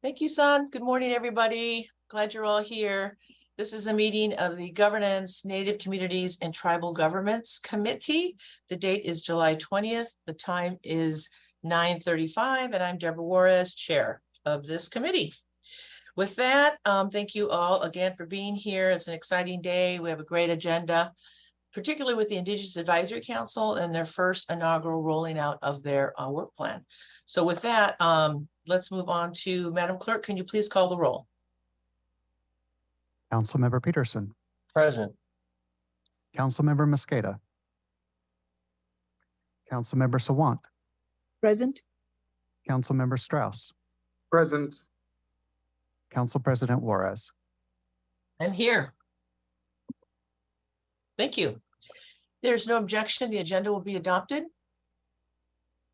Thank you, Son. Good morning, everybody. Glad you're all here. This is a meeting of the Governance, Native Communities, and Tribal Governments Committee. The date is July 20th. The time is 9:35, and I'm Deborah Juarez, Chair of this committee. With that, thank you all again for being here. It's an exciting day. We have a great agenda, particularly with the Indigenous Advisory Council and their first inaugural rolling out of their work plan. So with that, let's move on to Madam Clerk. Can you please call the roll? Councilmember Peterson. Present. Councilmember Mosqueda. Councilmember Sawant. Present. Councilmember Strauss. Present. Council President Juarez. I'm here. Thank you. There's no objection. The agenda will be adopted.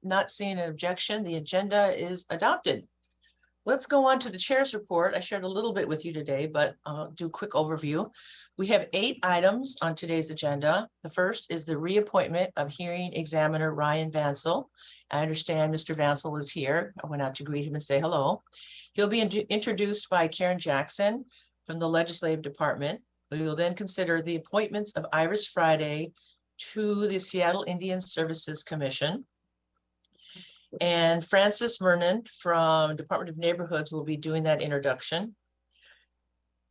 Not seeing an objection. The agenda is adopted. Let's go on to the chair's report. I shared a little bit with you today, but I'll do a quick overview. We have 8 items on today's agenda. The first is the reappointment of hearing examiner Ryan Vancil. I understand Mr. Vancil is here. I went out to greet him and say hello. He'll be introduced by Karen Jackson from the Legislative Department. We will then consider the appointments of Iris Friday to the Seattle Indian Services Commission. And Francis Mernon from Department of Neighborhoods will be doing that introduction.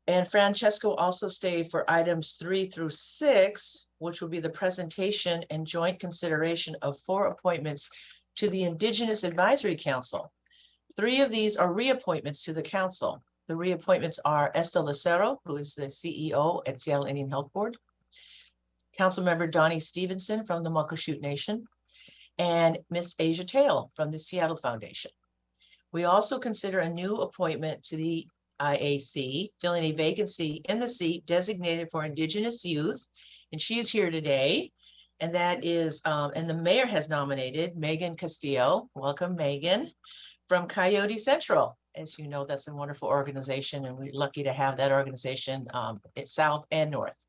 And Francesco will also stay for items 3 through 6, which will be the presentation and joint consideration of 4 appointments to the Indigenous Advisory Council. 3 of these are reappointments to the council. The reappointments are Esther Lucero, who is the CEO at Seattle Indian Health Board, Councilmember Donnie Stevenson from the Muckleshoot Nation, and Miss Asia Tail from the Seattle Foundation. We also consider a new appointment to the IAC, filling a vacancy in the seat designated for Indigenous youth, and she is here today. And that is, and the mayor has nominated Megan Castillo. Welcome, Megan, from Coyote Central. As you know, that's a wonderful organization, and we're lucky to have that organization at South and North.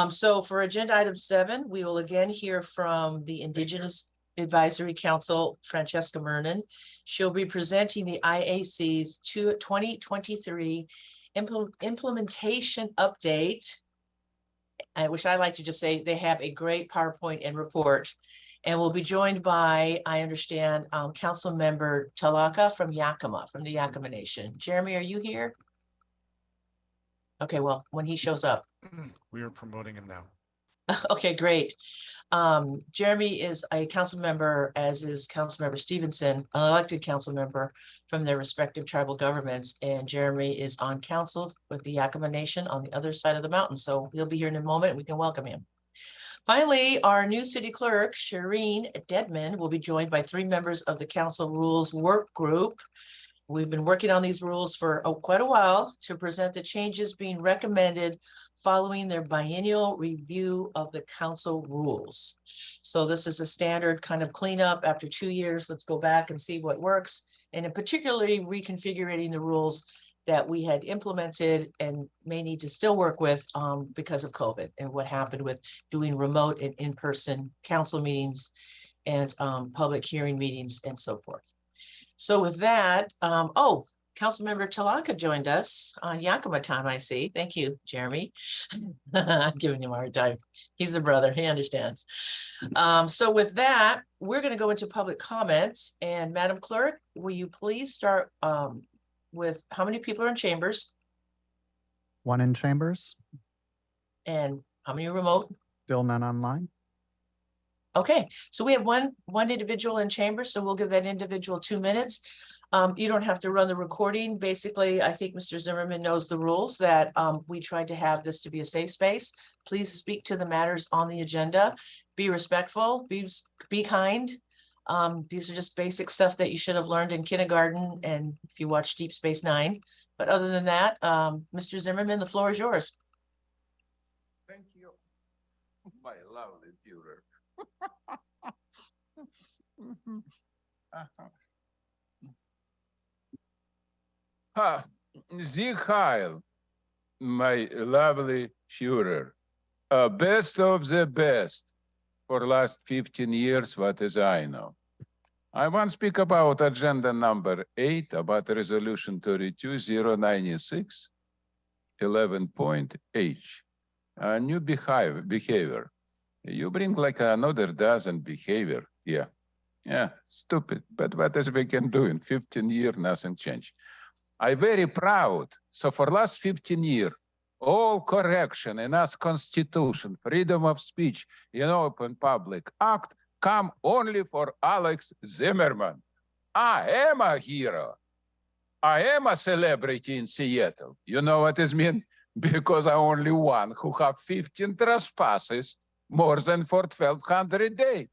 So for agenda item 7, we will again hear from the Indigenous Advisory Council, Francesca Mernon. She'll be presenting the IAC's 2023 implementation update. Which I like to just say they have a great PowerPoint and report. And we'll be joined by, I understand, Council Member Talaka from Yakima, from the Yakima Nation. Jeremy, are you here? Okay, well, when he shows up. We are promoting him now. Okay, great. Jeremy is a council member, as is Councilmember Stevenson, an elected council member from their respective tribal governments. And Jeremy is on council with the Yakima Nation on the other side of the mountain. So he'll be here in a moment. We can welcome him. Finally, our new city clerk, Shireen Dedman, will be joined by 3 members of the council rules work group. We've been working on these rules for quite a while to present the changes being recommended following their biennial review of the council rules. So this is a standard kind of cleanup after 2 years. Let's go back and see what works. And in particularly reconfiguring the rules that we had implemented and may need to still work with because of COVID and what happened with doing remote and in-person council meetings and public hearing meetings and so forth. So with that, Councilmember Talaka joined us on Yakima time, I see. Thank you, Jeremy. I'm giving him a hard time. He's a brother, he understands. So with that, we're gonna go into public comments. And Madam Clerk, will you please start with how many people are in chambers? 1 in chambers. And how many remote? Still none online. Okay, so we have one individual in chambers, so we'll give that individual 2 minutes. You don't have to run the recording. Basically, I think Mr. Zimmerman knows the rules that we tried to have this to be a safe space. Please speak to the matters on the agenda. Be respectful, be kind. These are just basic stuff that you should have learned in kindergarten and if you watch Deep Space Nine. But other than that, Mr. Zimmerman, the floor is yours. Thank you, my lovely Führer. Sie Heil, my lovely Führer, best of the best for last 15 years, what as I know. I want to speak about agenda number 8, about resolution 32096, 11 point H. New behavior. You bring like another dozen behavior. Yeah, stupid. But what else we can do in 15 years, nothing changed. I'm very proud. So for last 15 years, all correction in us constitution, freedom of speech in open public act come only for Alex Zimmerman. I am a hero. I am a celebrity in Seattle. You know what this means? Because I'm only one who have 15 trespasses more than for 1,200 days.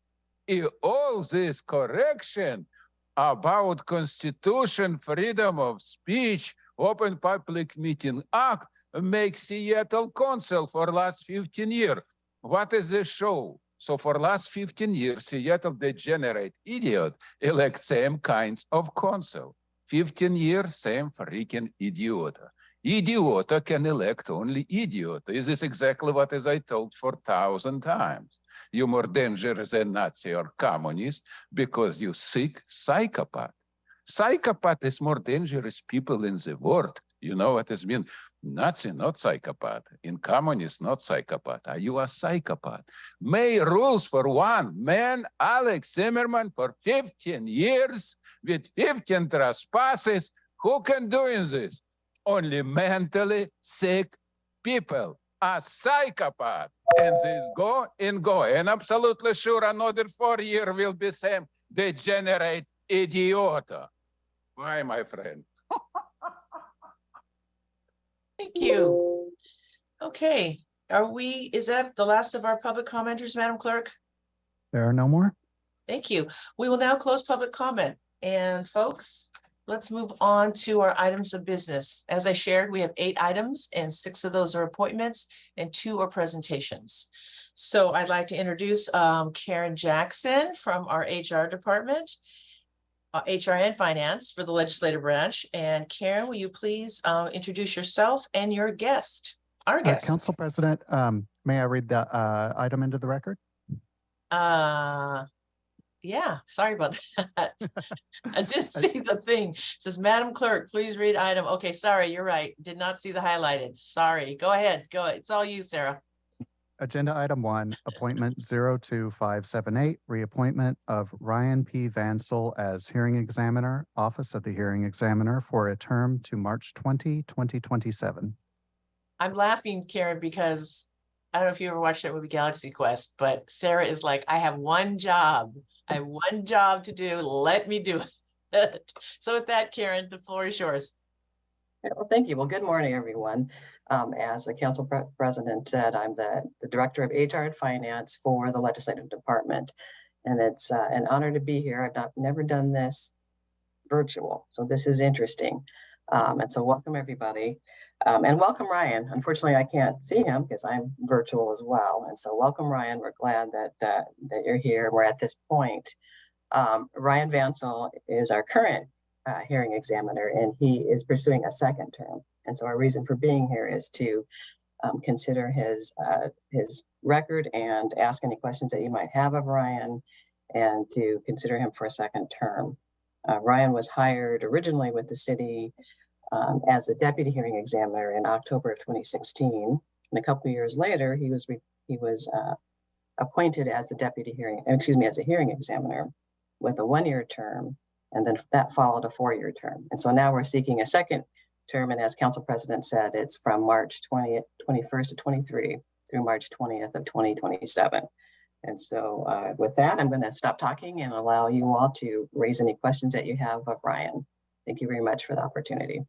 In all this correction about Constitution, freedom of speech, Open Public Meeting Act, make Seattle Council for last 15 years. What is the show? So for last 15 years, Seattle degenerate idiot elect same kinds of council. 15 years, same freaking idiota. Idiota can elect only idiota. Is this exactly what as I told 4,000 times? You're more dangerous than Nazi or communist because you sick psychopath. Psychopath is more dangerous people in the world. You know what this means? Nazi, not psychopath. In communist, not psychopath. Are you a psychopath? May rules for one man, Alex Zimmerman, for 15 years with 15 trespasses. Who can do this? Only mentally sick people. A psychopath. And this go and go. And absolutely sure another 4 years will be same degenerate idiota. Why, my friend? Thank you. Okay, is that the last of our public commenters, Madam Clerk? There are no more. Thank you. We will now close public comment. And folks, let's move on to our items of business. As I shared, we have 8 items and 6 of those are appointments and 2 are presentations. So I'd like to introduce Karen Jackson from our HR department, HR and Finance for the legislative branch. And Karen, will you please introduce yourself and your guest, our guest? Council President, may I read the item into the record? Yeah, sorry about that. I didn't see the thing. It says, Madam Clerk, please read item. Okay, sorry, you're right. Did not see the highlighted. Sorry. Go ahead. Go ahead. It's all you, Sarah. Agenda item 1, appointment 02578, reappointment of Ryan P. Vancil as hearing examiner, Office of the Hearing Examiner for a term to March 20, 2027. I'm laughing, Karen, because I don't know if you ever watched that movie Galaxy Quest, but Sarah is like, I have one job. I have one job to do. Let me do it. So with that, Karen, the floor is yours. Well, thank you. Well, good morning, everyone. As the council president said, I'm the director of HR and Finance for the legislative department. And it's an honor to be here. I've never done this virtual, so this is interesting. And so welcome, everybody. And welcome, Ryan. Unfortunately, I can't see him because I'm virtual as well. And so welcome, Ryan. We're glad that you're here. We're at this point. Ryan Vancil is our current hearing examiner, and he is pursuing a second term. And so our reason for being here is to consider his record and ask any questions that you might have of Ryan, and to consider him for a second term. Ryan was hired originally with the city as the deputy hearing examiner in October of 2016, and a couple of years later, he was appointed as as a hearing examiner with a 1-year term. And then that followed a 4-year term. And so now we're seeking a second term. And as council president said, it's from March 21st of 23 through March 20th of 2027. And so with that, I'm going to stop talking and allow you all to raise any questions that you have of Ryan. Thank you very much for the opportunity.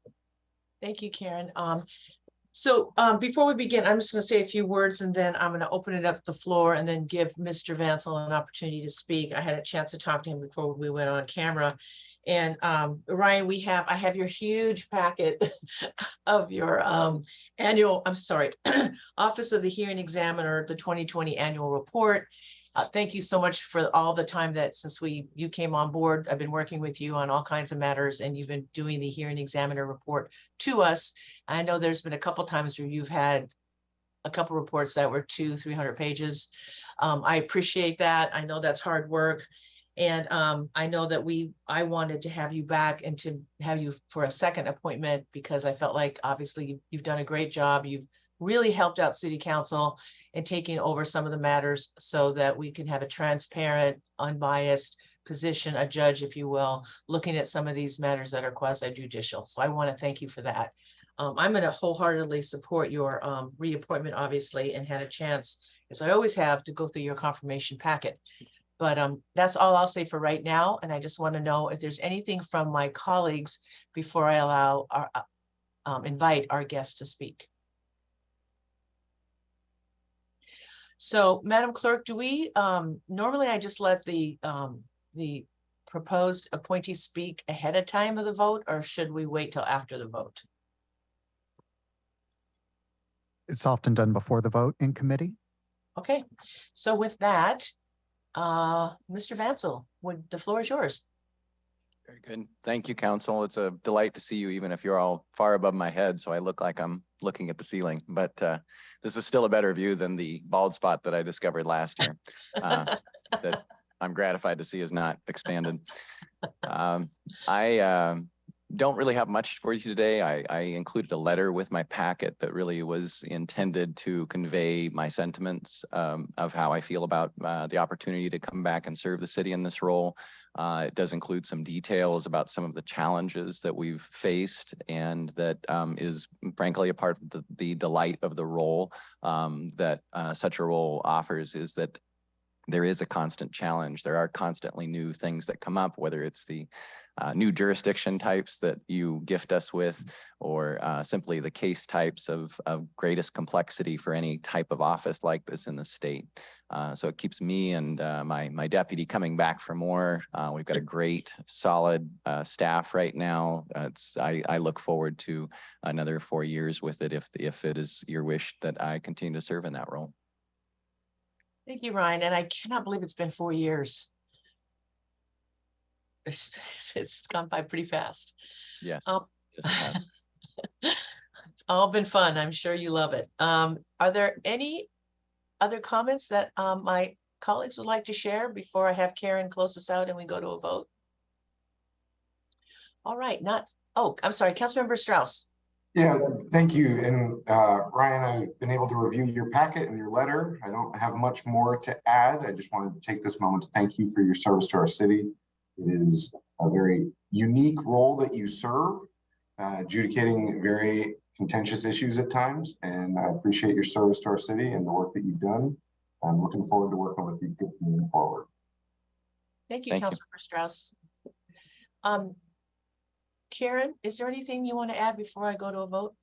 Thank you, Karen. So before we begin, I'm just going to say a few words and then I'm going to open it up the floor and then give Mr. Vancil an opportunity to speak. I had a chance to talk to him before we went on camera. And Ryan, I have your huge packet of your Office of the Hearing Examiner, the 2020 annual report. Thank you so much for all the time that since you came on board, I've been working with you on all kinds of matters, and you've been doing the hearing examiner report to us. I know there's been a couple times where you've had a couple reports that were 200-300 pages. I appreciate that. I know that's hard work. And I know that I wanted to have you back and to have you for a second appointment because I felt like obviously you've done a great job. You've really helped out city council in taking over some of the matters so that we can have a transparent, unbiased position, a judge, if you will, looking at some of these matters that are quasi judicial. So I want to thank you for that. I'm going to wholeheartedly support your reappointment, obviously, and had a chance, as I always have, to go through your confirmation packet. But that's all I'll say for right now. And I just want to know if there's anything from my colleagues before I allow our invite our guests to speak. So, Madam Clerk, do we normally I just let the proposed appointee speak ahead of time of the vote, or should we wait till after the vote? It's often done before the vote in committee. Okay, so with that, Mr. Vancil, the floor is yours. Very good. Thank you, Council. It's a delight to see you, even if you're all far above my head, so I look like I'm looking at the ceiling. But this is still a better view than the bald spot that I discovered last year that I'm gratified to see is not expanded. I don't really have much for you today. I included a letter with my packet that really was intended to convey my sentiments of how I feel about the opportunity to come back and serve the city in this role. It does include some details about some of the challenges that we've faced, and that is frankly a part of the delight of the role that such a role offers, is that there is a constant challenge. There are constantly new things that come up, whether it's the new jurisdiction types that you gift us with, or simply the case types of greatest complexity for any type of office like this in the state. So it keeps me and my deputy coming back for more. We've got a great, solid staff right now. I look forward to another 4 years with it if it is your wish that I continue to serve in that role. Thank you, Ryan. And I cannot believe it's been 4 years. It's gone by pretty fast. Yes. Yes, it has. It's all been fun. I'm sure you love it. Are there any other comments that my colleagues would like to share before I have Karen close us out and we go to a vote? All right, I'm sorry, Councilmember Strauss. Yeah, thank you. And Ryan, I've been able to review your packet and your letter. I don't have much more to add. I just wanted to take this moment to thank you for your service to our city. It is a very unique role that you serve, adjudicating very contentious issues at times. And I appreciate your service to our city and the work that you've done. I'm looking forward to working with you moving forward. Thank you, Thank you. Councilmember Strauss. Karen, is there anything you want to add before I go to a vote?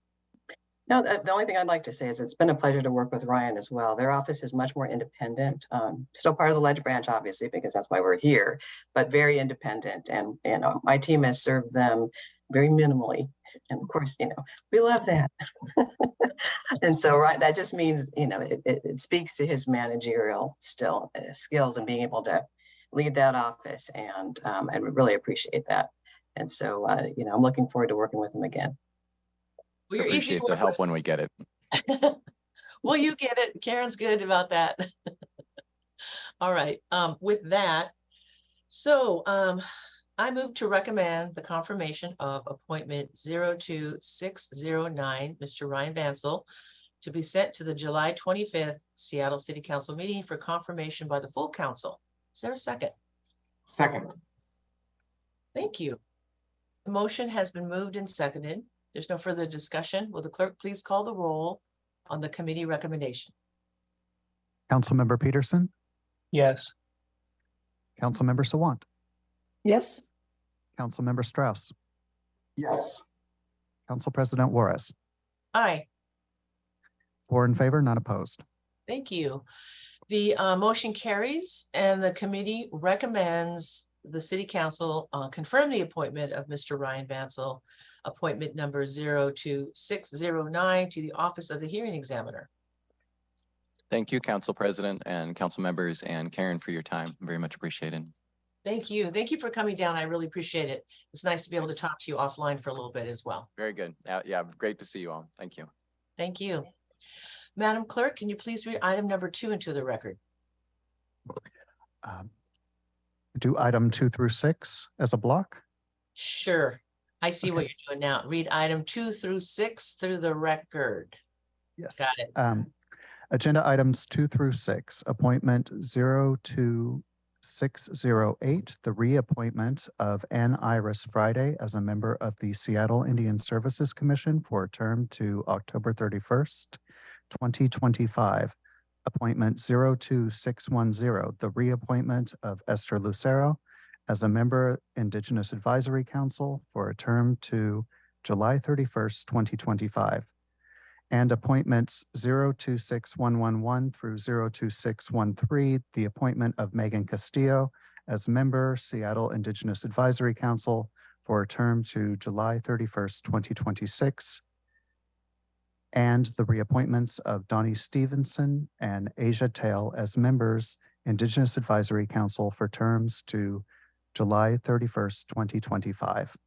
No, the only thing I'd like to say is it's been a pleasure to work with Ryan as well. Their office is much more independent, still part of the Ledge branch, obviously, because that's why we're here, but very independent. And my team has served them very minimally. And of course, we love that. And so, right, that just means, it speaks to his managerial skills and being able to lead that office. And I really appreciate that. And so, I'm looking forward to working with him again. Well, you're easy Appreciate to the work help with. when we get it. Well, you get it. Karen's good about that. All right. With that, so I move to recommend the confirmation of appointment 02609, Mr. Ryan Vancil, to be sent to the July 25th Seattle City Council meeting for confirmation by the full council. Is there a second? Second. Thank you. The motion has been moved and seconded. There's no further discussion. Will the clerk please call the roll on the committee recommendation? Councilmember Peterson, Yes. Councilmember Sawant, Yes. Councilmember Strauss, Yes. Council President Juarez. Aye. 4 in favor, none opposed. Thank you. The motion carries and the committee recommends the city council confirm the appointment of Mr. Ryan Vancil, appointment number 02609 to the office of the hearing examiner. Thank you, Council President and council members, and Karen, for your time. Very much appreciated. Thank you. Thank you for coming down. I really appreciate it. It's nice to be able to talk to you offline for a little bit as well. Very good. Yeah, great to see you all. Thank you. Thank you. Madam Clerk, can you please read item number 2 into the record? do item 2 through 6 as a block? Sure. I see what Okay. you're doing now. Read item 2 through 6 through the record. Yes. Got it. Agenda items 2 through 6, appointment 02608, the reappointment of Ann Iris Friday as a member of the Seattle Indian Services Commission for a term to October 31st, 2025. Appointment 02610, the reappointment of Esther Lucero as a member Indigenous Advisory Council for a term to July 31st, 2025. And appointments 026111 through 02613, the appointment of Megan Castillo as member Seattle Indigenous Advisory Council for a term to July 31st, 2026. And the reappointments of Donnie Stevenson and Asia Tail as members Indigenous Advisory Council for terms to July 31st, 2025.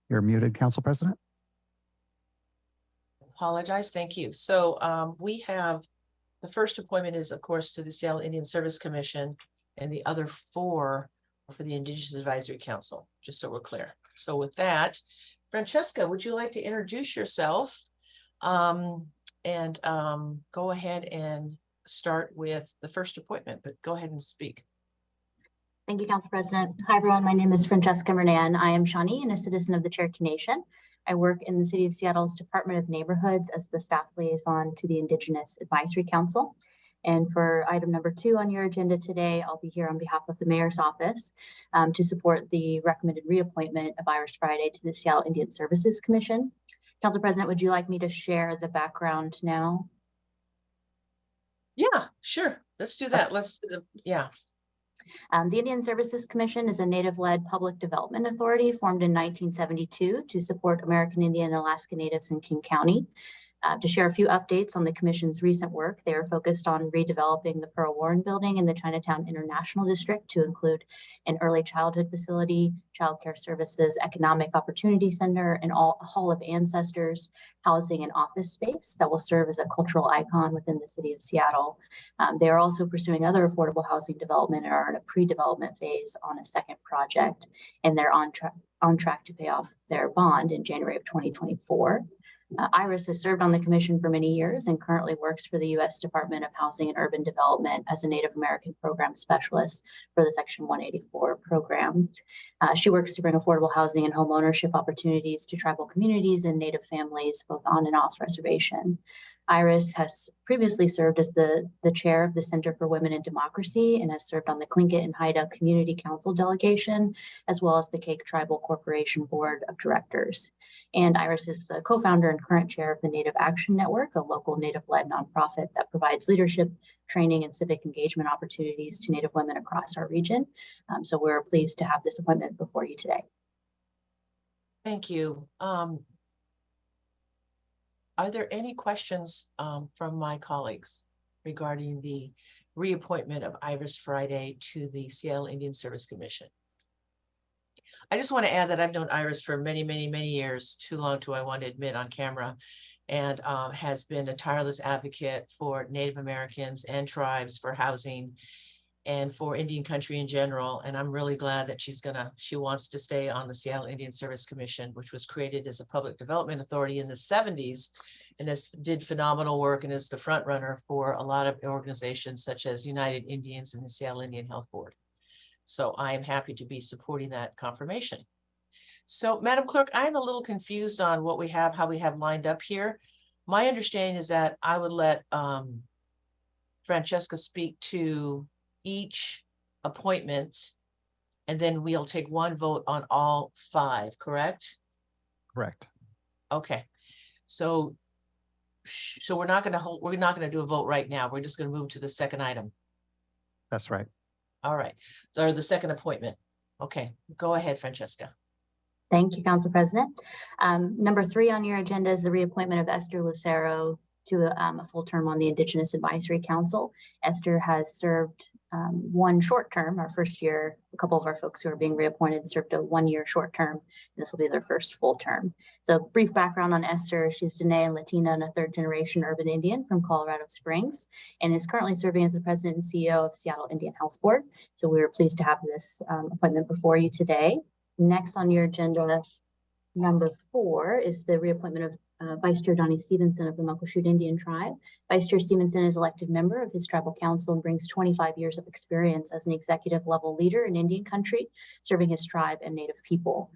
You're muted, Council President. Apologize. Thank you. So we have, the first appointment is, of course, to the Seattle Indian Service Commission, and the other 4 are for the Indigenous Advisory Council, just so we're clear. So with that, Francesca, would you like to introduce yourself? And go ahead and start with the first appointment, but go ahead and speak. Thank you, Council President. Hi, everyone. My name is Francesca Mernan. I am Shawnee and a citizen of the Cherokee Nation. I work in the City of Seattle's Department of Neighborhoods as the staff liaison to the Indigenous Advisory Council. And for item number 2 on your agenda today, I'll be here on behalf of the Mayor's Office to support the recommended reappointment of Iris Friday to the Seattle Indian Services Commission. Council President, would you like me to share the background now? Yeah, sure. Let's do that. Let's do the, yeah. The Indian Services Commission is a Native-led public development authority formed in 1972 to support American Indian and Alaska Natives in King County. To share a few updates on the Commission's recent work, they are focused on redeveloping the Pearl Warren Building in the Chinatown International District to include an early childhood facility, childcare services, economic opportunity center, and a Hall of Ancestors, housing and office space that will serve as a cultural icon within the city of Seattle. They are also pursuing other affordable housing development and are in a pre-development phase on a second project, and they're on track to pay off their bond in January of 2024. Iris has served on the commission for many years and currently works for the U.S. Department of Housing and Urban Development as a Native American program specialist for the Section 184 program. She works to bring affordable housing and home ownership opportunities to tribal communities and Native families, both on and off reservation. Iris has previously served as the chair of the Center for Women in Democracy and has served on the Tlingit and Haida Community Council delegation, as well as the Cake Tribal Corporation Board of Directors. And Iris is the co-founder and current chair of the Native Action Network, a local Native-led nonprofit that provides leadership, training, and civic engagement opportunities to Native women across our region. So we're pleased to have this appointment before you today. Thank you. Are there any questions from my colleagues regarding the reappointment of Iris Friday to the Seattle Indian Service Commission? I just want to add that I've known Iris for many, many, many years, too long to I want to admit on camera, and has been a tireless advocate for Native Americans and tribes for housing and for Indian country in general. And I'm really glad that she wants to stay on the Seattle Indian Service Commission, which was created as a public development authority in the 70s and did phenomenal work and is the front runner for a lot of organizations such as United Indians and the Seattle Indian Health Board. So I am happy to be supporting that confirmation. So Madam Clerk, I'm a little confused on what we have, how we have lined up here. My understanding is that I would let Francesca speak to each appointment, and then we'll take one vote on all 5, correct? Correct. Okay. So we're not going to do a vote right now. We're just going to move to the second item. That's right. All right. So the second appointment. Okay, go ahead, Francesca. Thank you, Council President. Number 3 on your agenda is the reappointment of Esther Lucero to a full term on the Indigenous Advisory Council. Esther has served one short term. Our first year, a couple of our folks who are being reappointed served a 1-year short term. This will be their first full term. So brief background on Esther. She's Dene and Latina and a 3rd-generation urban Indian from Colorado Springs, and is currently serving as the president and CEO of Seattle Indian Health Board. So we are pleased to have this appointment before you today. Next on your agenda, number 4, is the reappointment of Vice Chair Donnie Stevenson of the Muckleshoot Indian Tribe. Vice Chair Stevenson is elected member of his tribal council and brings 25 years of experience as an executive level leader in Indian country, serving his tribe and Native people.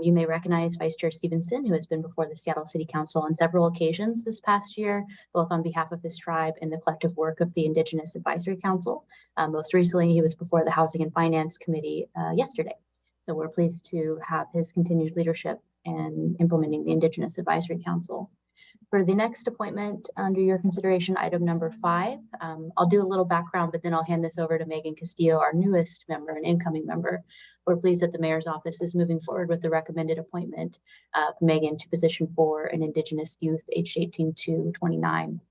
You may recognize Vice Chair Stevenson, who has been before the Seattle City Council on several occasions this past year, both on behalf of his tribe and the collective work of the Indigenous Advisory Council. Most recently, he was before the Housing and Finance Committee yesterday. So we're pleased to have his continued leadership and implementing the Indigenous Advisory Council. For the next appointment under your consideration, item number 5, I'll do a little background, but then I'll hand this over to Megan Castillo, our newest member and incoming member. We're pleased that the mayor's office is moving forward with the recommended appointment of Megan to position for an Indigenous youth aged 18 to 29.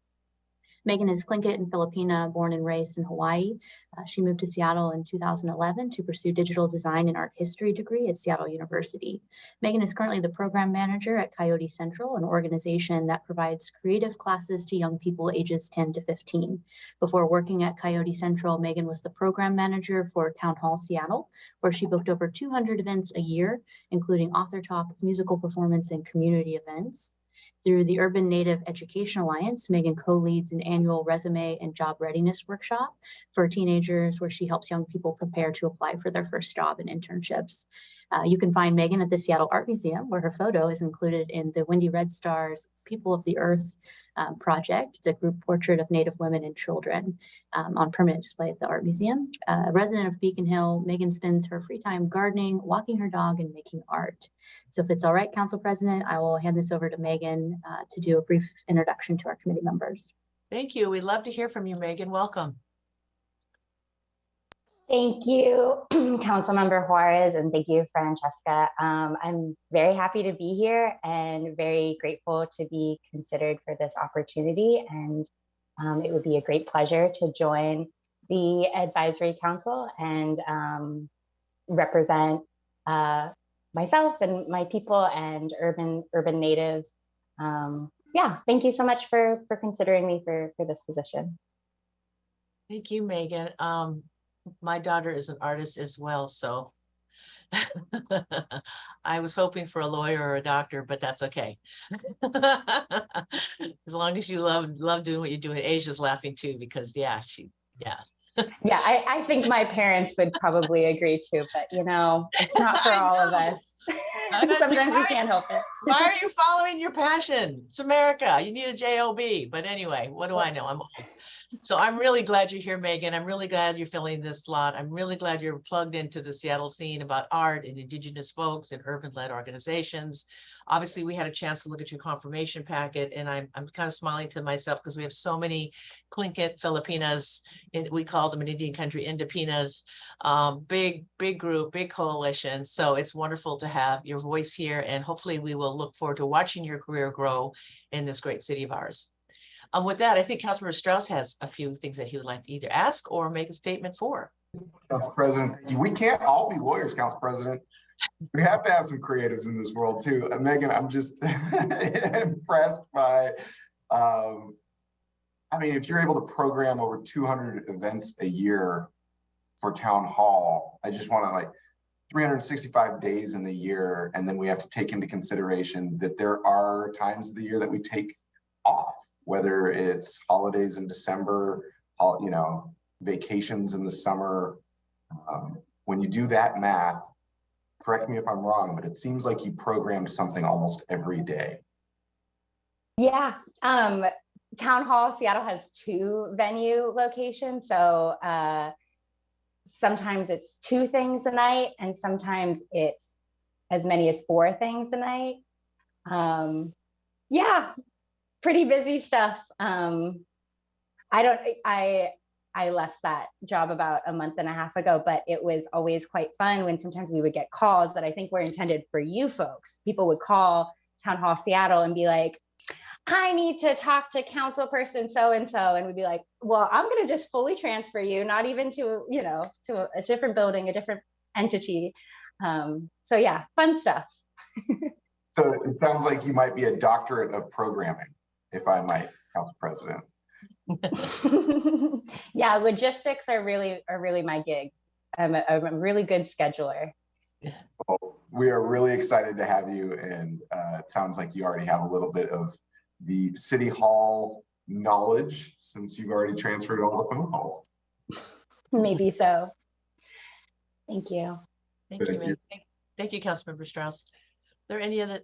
Megan is Tlingit and Filipina, born and raised in Hawaii. She moved to Seattle in 2011 to pursue digital design and art history degree at Seattle University. Megan is currently the program manager at Coyote Central, an organization that provides creative classes to young people ages 10 to 15. Before working at Coyote Central, Megan was the program manager for Town Hall Seattle, where she booked over 200 events a year, including author talk, musical performance, and community events. Through the Urban Native Education Alliance, Megan co-leads an annual resume and job readiness workshop for teenagers where she helps young people prepare to apply for their first job and internships. You can find Megan at the Seattle Art Museum, where her photo is included in the Wendy Red Star's People of the Earth project. It's a group portrait of Native women and children on permanent display at the Art Museum. A resident of Beacon Hill, Megan spends her free time gardening, walking her dog, and making art. So if it's all right, Council President, I will hand this over to Megan to do a brief introduction to our committee members. Thank you. We'd love to hear from you, Megan. Welcome. Thank you, Councilmember Juarez, and thank you, Francesca. I'm very happy to be here and very grateful to be considered for this opportunity. And it would be a great pleasure to join the Advisory Council and represent myself and my people and urban natives. Yeah, thank you so much for considering me for this position. Thank you, Megan. My daughter is an artist as well, so I was hoping for a lawyer or a doctor, but that's okay. As long as you love doing what you're doing. Asia's laughing too, because yeah. Yeah, I think my parents would probably agree too, but you know, it's not for all of us. Sometimes we can't help it. Why are you following your passion? It's America. You need a job. But anyway, what do I know? I'm old. So I'm really glad you're here, Megan. I'm really glad you're filling this slot. I'm really glad you're plugged into the Seattle scene about art and Indigenous folks and urban-led organizations. Obviously, we had a chance to look at your confirmation packet, and I'm kind of smiling to myself because we have so many Tlingit Filipinas, we call them in Indian country Indipinas, big group, big coalition. So it's wonderful to have your voice here, and hopefully we will look forward to watching your career grow in this great city of ours. With that, I think Councilmember Strauss has a few things that he would like to either ask or make a statement for. Council President, we can't all be lawyers, Council President. We have to have some creatives in this world too. Megan, I'm just impressed by, I mean, if you're able to program over 200 events a year for Town Hall, I just want to 365 days in the year. And then we have to take into consideration that there are times of the year that we take off, whether it's holidays in December, vacations in the summer. When you do that math, correct me if I'm wrong, but it seems like you programmed something almost every day. Yeah, Town Hall Seattle has 2 venue locations. So sometimes it's 2 things a night and sometimes it's as many as 4 things a night. Yeah, pretty busy stuff. I left that job about a month and a half ago, but it was always quite fun when sometimes we would get calls that I think were intended for you folks. People would call Town Hall Seattle and be like, I need to talk to council person so-and-so. And we'd be like, well, I'm going to just fully transfer you, not even to, to a different building, a different entity. So yeah, fun stuff. So it sounds like you might be a doctorate of programming, if I might, Council President. Yeah, logistics are really my gig. I'm a really good scheduler. Well, we are really excited to have you, and it sounds like you already have a little bit of the City Hall knowledge since you've already transferred all the phone calls. Maybe so. Thank you. Thank you, Meg. Thank you, Councilmember Strauss. Are there any other,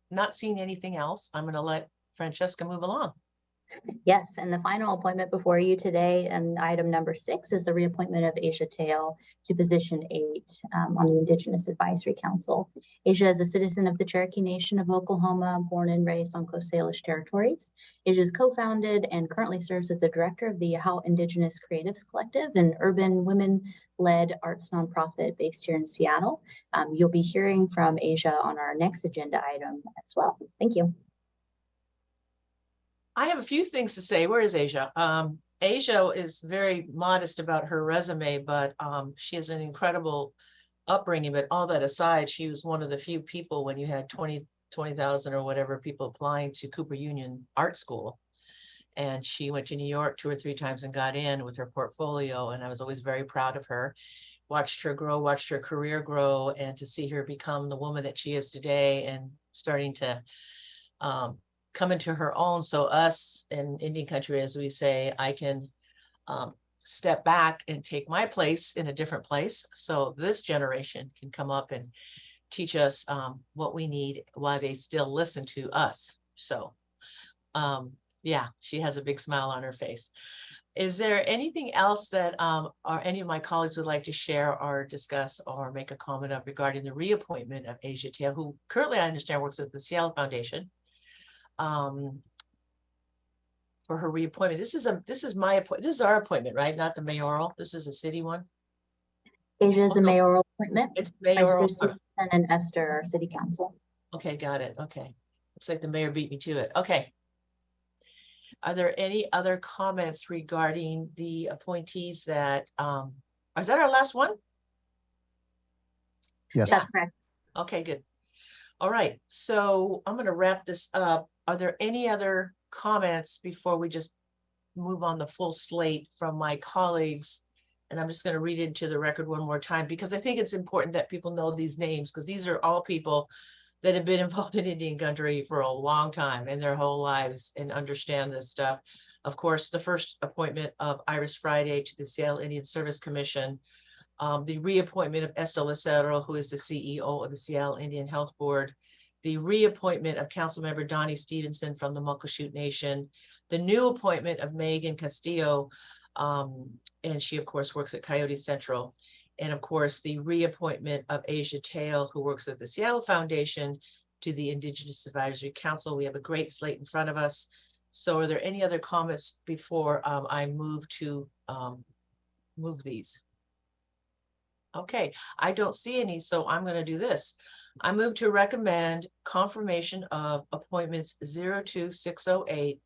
not seeing anything else, I'm going to let Francesca move along. Yes, and the final appointment before you today, and item number 6, is the reappointment of Asia Tail to position 8 on the Indigenous Advisory Council. Asia is a citizen of the Cherokee Nation of Oklahoma, born and raised on Coast Salish territories. Asia is co-founded and currently serves as the director of the How Indigenous Creatives Collective, an urban women-led arts nonprofit based here in Seattle. You'll be hearing from Asia on our next agenda item as well. Thank you. I have a few things to say. Where is Asia? Asia is very modest about her resume, but she has an incredible upbringing. But all that aside, she was one of the few people when you had 20,000 or whatever people applying to Cooper Union Art School. And she went to New York 2 or 3 times and got in with her portfolio. And I was always very proud of her. Watched her grow, watched her career grow, and to see her become the woman that she is today and starting to come into her own. So us in Indian country, as we say, I can step back and take my place in a different place. So this generation can come up and teach us what we need while they still listen to us. So yeah, she has a big smile on her face. Is there anything else that or any of my colleagues would like to share or discuss or make a comment of regarding the reappointment of Asia Tail, who currently I understand works at the Seattle Foundation? For her reappointment. This is my appointment. This is our appointment, right? Not the mayoral. This is a city one. Asia is a no. mayoral appointment. It's mayoral. Vice Chair Susan and Esther are city council. Okay, got it. Okay. Looks like the mayor beat me to it. Okay. Are there any other comments regarding the appointees that, is that our last one? Yes. That's correct. Okay, good. All right, so I'm going to wrap this up. Are there any other comments before we just move on the full slate from my colleagues? And I'm just going to read into the record one more time, because I think it's important that people know these names, because these are all people that have been involved in Indian country for a long time in their whole lives and understand this stuff. Of course, the first appointment of Iris Friday to the Seattle Indian Service Commission, the reappointment of Esther Lucero, who is the CEO of the Seattle Indian Health Board, the reappointment of Councilmember Donnie Stevenson from the Muckleshoot Nation, the new appointment of Megan Castillo, and she of course works at Coyote Central, and of course the reappointment of Asia Tail, who works at the Seattle Foundation, to the Indigenous Advisory Council. We have a great slate in front of us. So are there any other comments before I move to move these? Okay, I don't see any, so I'm going to do this. I move to recommend confirmation of appointments 02608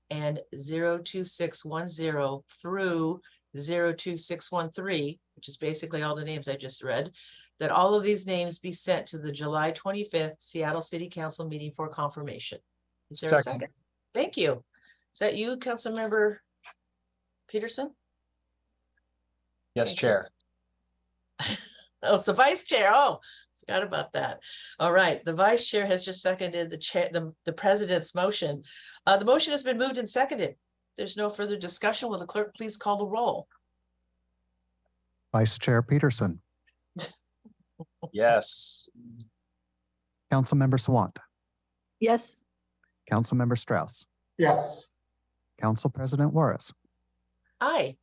and 02610 through 02613, which is basically all the names I just read, that all of these names be sent to the July 25th Seattle City Council meeting for confirmation. Is there a second? Thank you. Is that you, Councilmember Peterson? Yes, Thank Chair. Oh, it's the vice chair. Oh, forgot about that. All right, the vice chair has just seconded the chair, the president's motion. The motion has been moved and seconded. There's no further discussion. Will the clerk please call the roll? Vice Chair Peterson, Yes. Councilmember Sawant, Yes. Councilmember Strauss, Yes. Council President Juarez. Aye.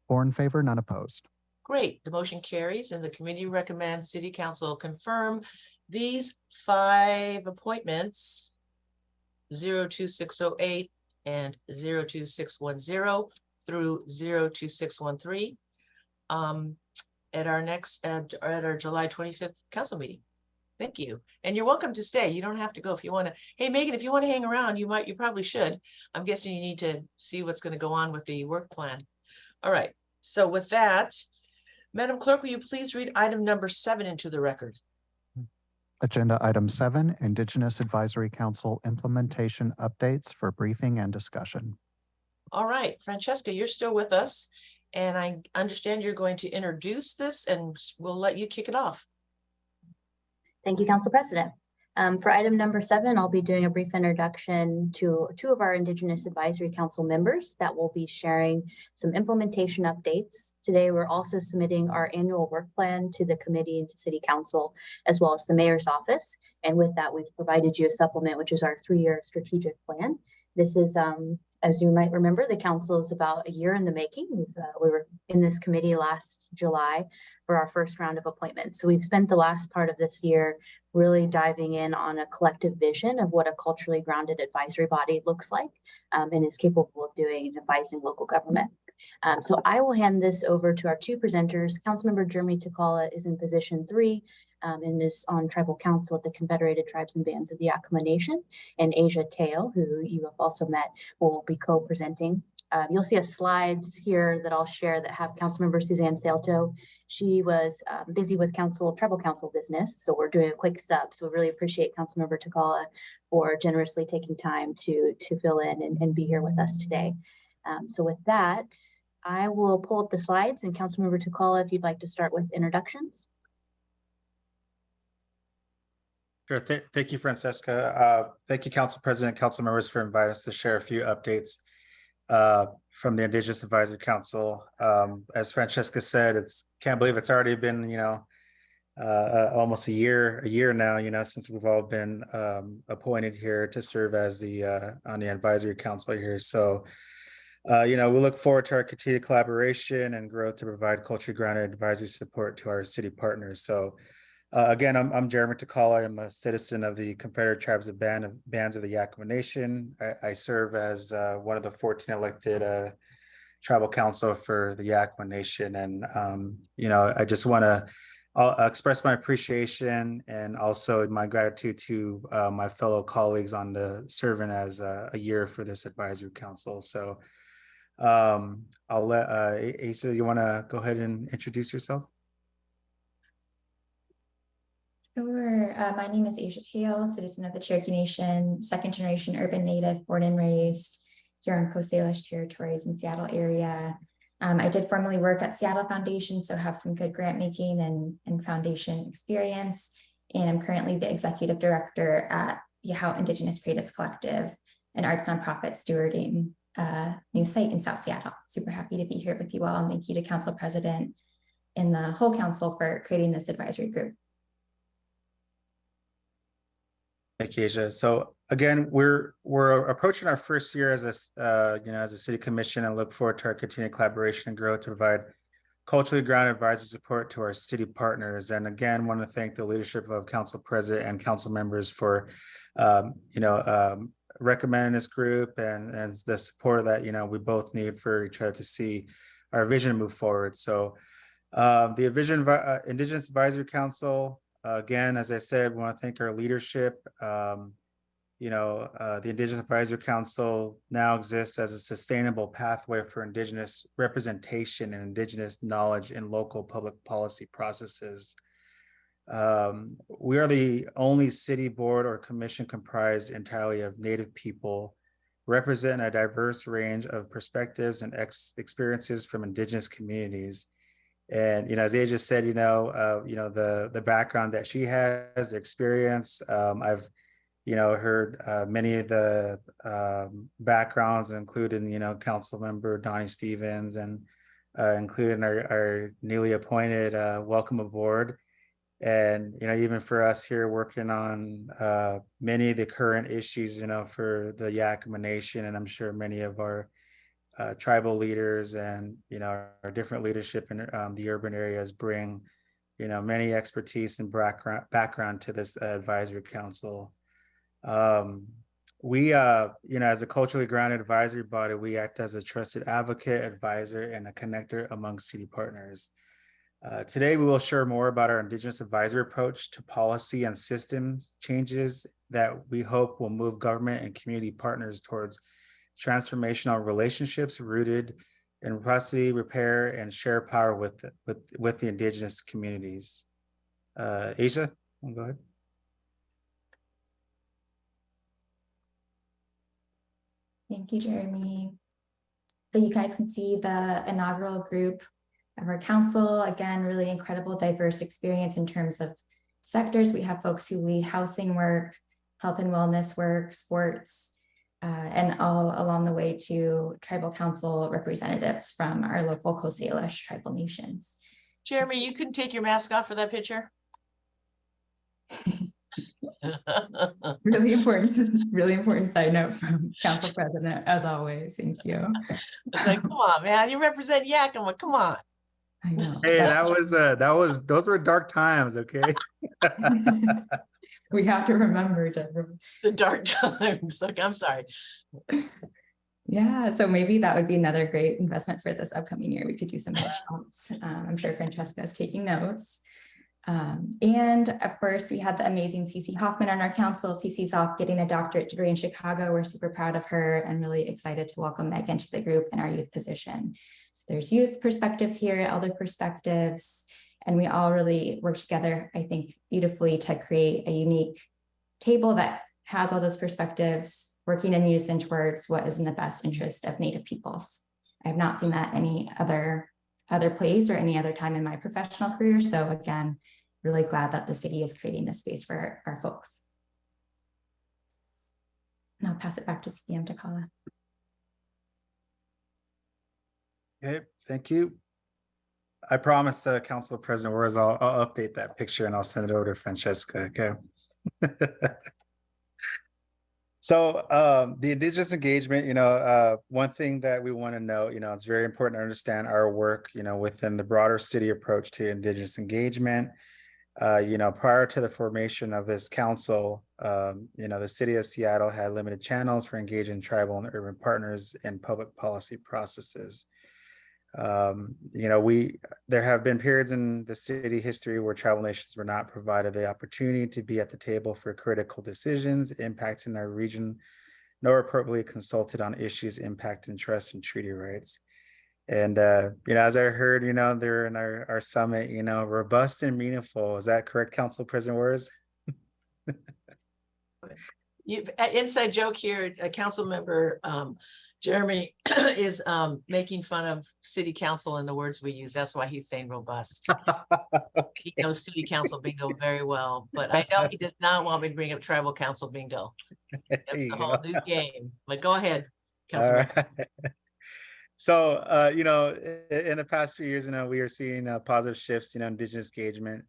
4 in favor, none opposed. Great. The motion carries and the committee recommends City Council confirm these 5 appointments, 02608 and 02610 through 02613 at our next, at our July 25th council meeting. Thank you. And you're welcome to stay. You don't have to go if you want to. Hey, Megan, if you want to hang around, you probably should. I'm guessing you need to see what's going to go on with the work plan. All right. So with that, Madam Clerk, will you please read item number 7 into the record? Agenda item 7, Indigenous Advisory Council implementation updates for briefing and discussion. All right, Francesca, you're still with us. And I understand you're going to introduce this and we'll let you kick it off. Thank you, Council President. For item number 7, I'll be doing a brief introduction to 2 of our Indigenous Advisory Council members that will be sharing some implementation updates. Today, we're also submitting our annual work plan to the committee and to City Council, as well as the Mayor's office. And with that, we've provided you a supplement, which is our 3-year strategic plan. This is, as you might remember, the council is about a year in the making. We were in this committee last July for our first round of appointments. So we've spent the last part of this year really diving in on a collective vision of what a culturally grounded advisory body looks like and is capable of doing and advising local government. So I will hand this over to our 2 presenters. Councilmember Jeremy Takala is in position 3 and is on tribal council at the Confederated Tribes and Bands of the Yakama Nation. And Asia Teo, who you have also met, will be co-presenting. You'll see a slides here that I'll share that have Councilmember Suzanne Salto. She was busy with tribal council business, so we're doing a quick sub. So we really appreciate Councilmember Takala for generously taking time to fill in and be here with us today. So with that, I will pull up the slides, and Councilmember Takala, if you'd like to start with introductions. Sure. Thank you, Francesca. Thank you, Council President, Council members, for inviting us to share a few updates from the Indigenous Advisory Council. As Francesca said, can't believe it's already been, almost a year now, since we've all been appointed here to serve as on the advisory council here. So, we look forward to our continued collaboration and growth to provide culturally grounded advisory support to our city partners. So, again, I'm Jeremy Takala. I'm a citizen of the Confederate Tribes of Bands of the Yakama Nation. I serve as one of the 14 elected tribal council for the Yakama Nation. And, I just want to express my appreciation and also my gratitude to my fellow colleagues on serving as a year for this advisory council. So I'll let Asa, you want to go ahead and introduce yourself? Sure. My name is Asia Teo, citizen of the Cherokee Nation, 2nd generation urban native, born and raised here on Coast Salish territories in Seattle area. I did formerly work at Seattle Foundation, so have some good grant making and foundation experience. And I'm currently the executive director at Yahoo Indigenous Creatives Collective, an arts nonprofit stewarding a new site in South Seattle. Super happy to be here with you all. And thank you to Council President and the whole council for creating this advisory group. Thank you, Asia. So again, we're approaching our first year as a city commission, and look forward to our continued collaboration and growth to provide culturally grounded advisory support to our city partners. And again, want to thank the leadership of Council President and council members for recommending this group and the support that we both need for each other to see our vision move forward. So the Indigenous Advisory Council. Again, as I said, we want to thank our leadership. The Indigenous Advisory Council now exists as a sustainable pathway for Indigenous representation and Indigenous knowledge in local public policy processes. We are the only city board or commission comprised entirely of Native people, represent a diverse range of perspectives and experiences from Indigenous communities. And, as Asia said, the background that she has, the experience, I've, heard many of the backgrounds, including, Council Member Donnie Stevens and including our newly appointed welcome aboard. And, even for us here working on many of the current issues, for the Yakama Nation, and I'm sure many of our tribal leaders and our different leadership in the urban areas bring many expertise and background to this advisory council. We as a culturally grounded advisory body, we act as a trusted advocate, advisor, and a connector among city partners. Today, we will share more about our Indigenous advisory approach to policy and systems changes that we hope will move government and community partners towards transformational relationships rooted in reciprocity, repair, and share power with the Indigenous communities. Asia, go ahead. Thank you, Jeremy. So you guys can see the inaugural group of our council. Again, really incredible, diverse experience in terms of sectors. We have folks who lead housing work, health and wellness work, sports, and all along the way to tribal council representatives from our local Coast Salish tribal nations. Jeremy, you can take your mask off for that picture. Really important side note from Council President, as always. Thank you. It's like, come on, man, you represent Yakima. Come on. I know. Hey, those were dark times, okay? We have to remember the dark times. Like, I'm sorry. Yeah, so maybe that would be another great investment for this upcoming year. We could do some headshots. I'm sure Francesca is taking notes. And of course, we had the amazing Cece Hoffman on our council. Cece's off getting a doctorate degree in Chicago. We're super proud of her and really excited to welcome Megan to the group in our youth position. So there's youth perspectives here, elder perspectives, and we all really work together, I think, beautifully to create a unique table that has all those perspectives working in unison towards what is in the best interest of Native peoples. I have not seen that any other place or any other time in my professional career. So again, really glad that the city is creating this space for our folks. And I'll pass it back to CM Takala. Okay, thank you. I promise Council President Juarez, I'll update that picture and I'll send it over to Francesca, okay? So the Indigenous engagement, one thing that we want to know, it's very important to understand our work, within the broader city approach to Indigenous engagement. Prior to the formation of this council, the city of Seattle had limited channels for engaging tribal and urban partners in public policy processes. There have been periods in the city history where tribal nations were not provided the opportunity to be at the table for critical decisions impacting our region, nor appropriately consulted on issues impacting trust and treaty rights. And, as I heard, they're in our summit, robust and meaningful. Is that correct, Council President Juarez? Inside joke here, a council member, Jeremy is making fun of city council and the words we use. That's why he's saying robust. He knows city council bingo very well, but I know he does not want me to bring up tribal council bingo. That's a whole new game. But go ahead, Councilman. Right. So, in the past few years, we are seeing positive shifts, Indigenous engagement.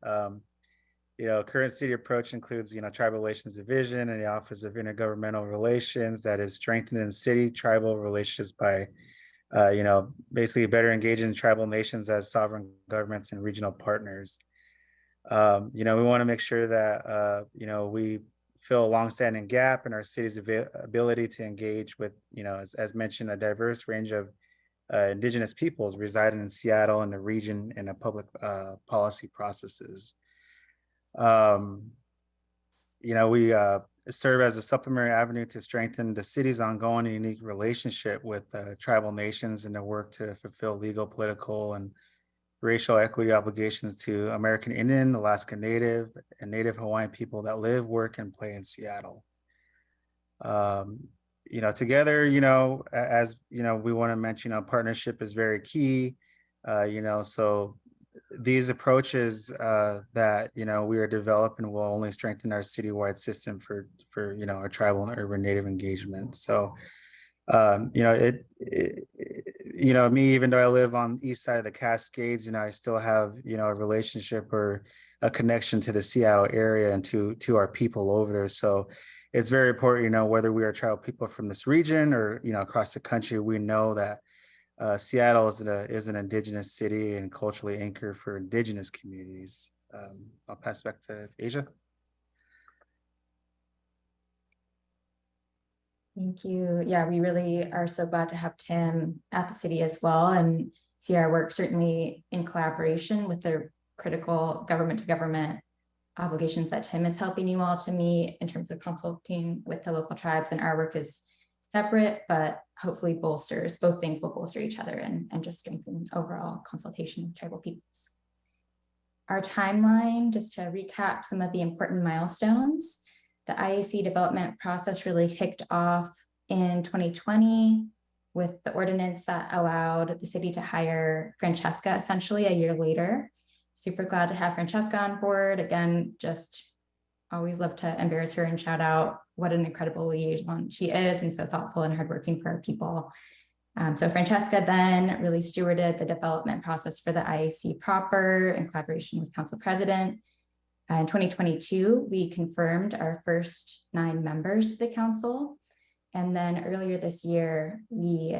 Current city approach includes, Tribal Relations Division and the Office of Intergovernmental Relations that is strengthening city tribal relations by, basically better engaging tribal nations as sovereign governments and regional partners. We want to make sure that, we fill a longstanding gap in our city's ability to engage with, as mentioned, a diverse range of Indigenous peoples residing in Seattle and the region in the public policy processes. We serve as a supplementary avenue to strengthen the city's ongoing and unique relationship with tribal nations in the work to fulfill legal, political, and racial equity obligations to American Indian, Alaska Native, and Native Hawaiian people that live, work, and play in Seattle. Together, as we want to mention, partnership is very key. So these approaches that we are developing will only strengthen our citywide system for our tribal and urban Native engagement. So me, even though I live on the east side of the Cascades, I still have a relationship or a connection to the Seattle area and to our people over there. So it's very important, whether we are tribal people from this region or across the country, we know that Seattle is an Indigenous city and culturally anchored for Indigenous communities. I'll pass it back to Asia. Thank you. Yeah, we really are so glad to have Tim at the city as well. And see our work certainly in collaboration with the critical government to government obligations that Tim is helping you all to meet in terms of consulting with the local tribes, and our work is separate, but hopefully both things will bolster each other and just strengthen overall consultation with tribal peoples. Our timeline, just to recap some of the important milestones, the IAC development process really kicked off in 2020 with the ordinance that allowed the city to hire Francesca essentially a year later. Super glad to have Francesca on board. Again, just always love to embarrass her and shout out what an incredible liaison she is and so thoughtful and hardworking for our people. So Francesca then really stewarded the development process for the IAC proper in collaboration with council president. In 2022, we confirmed our first 9 members to the council. And then earlier this year, we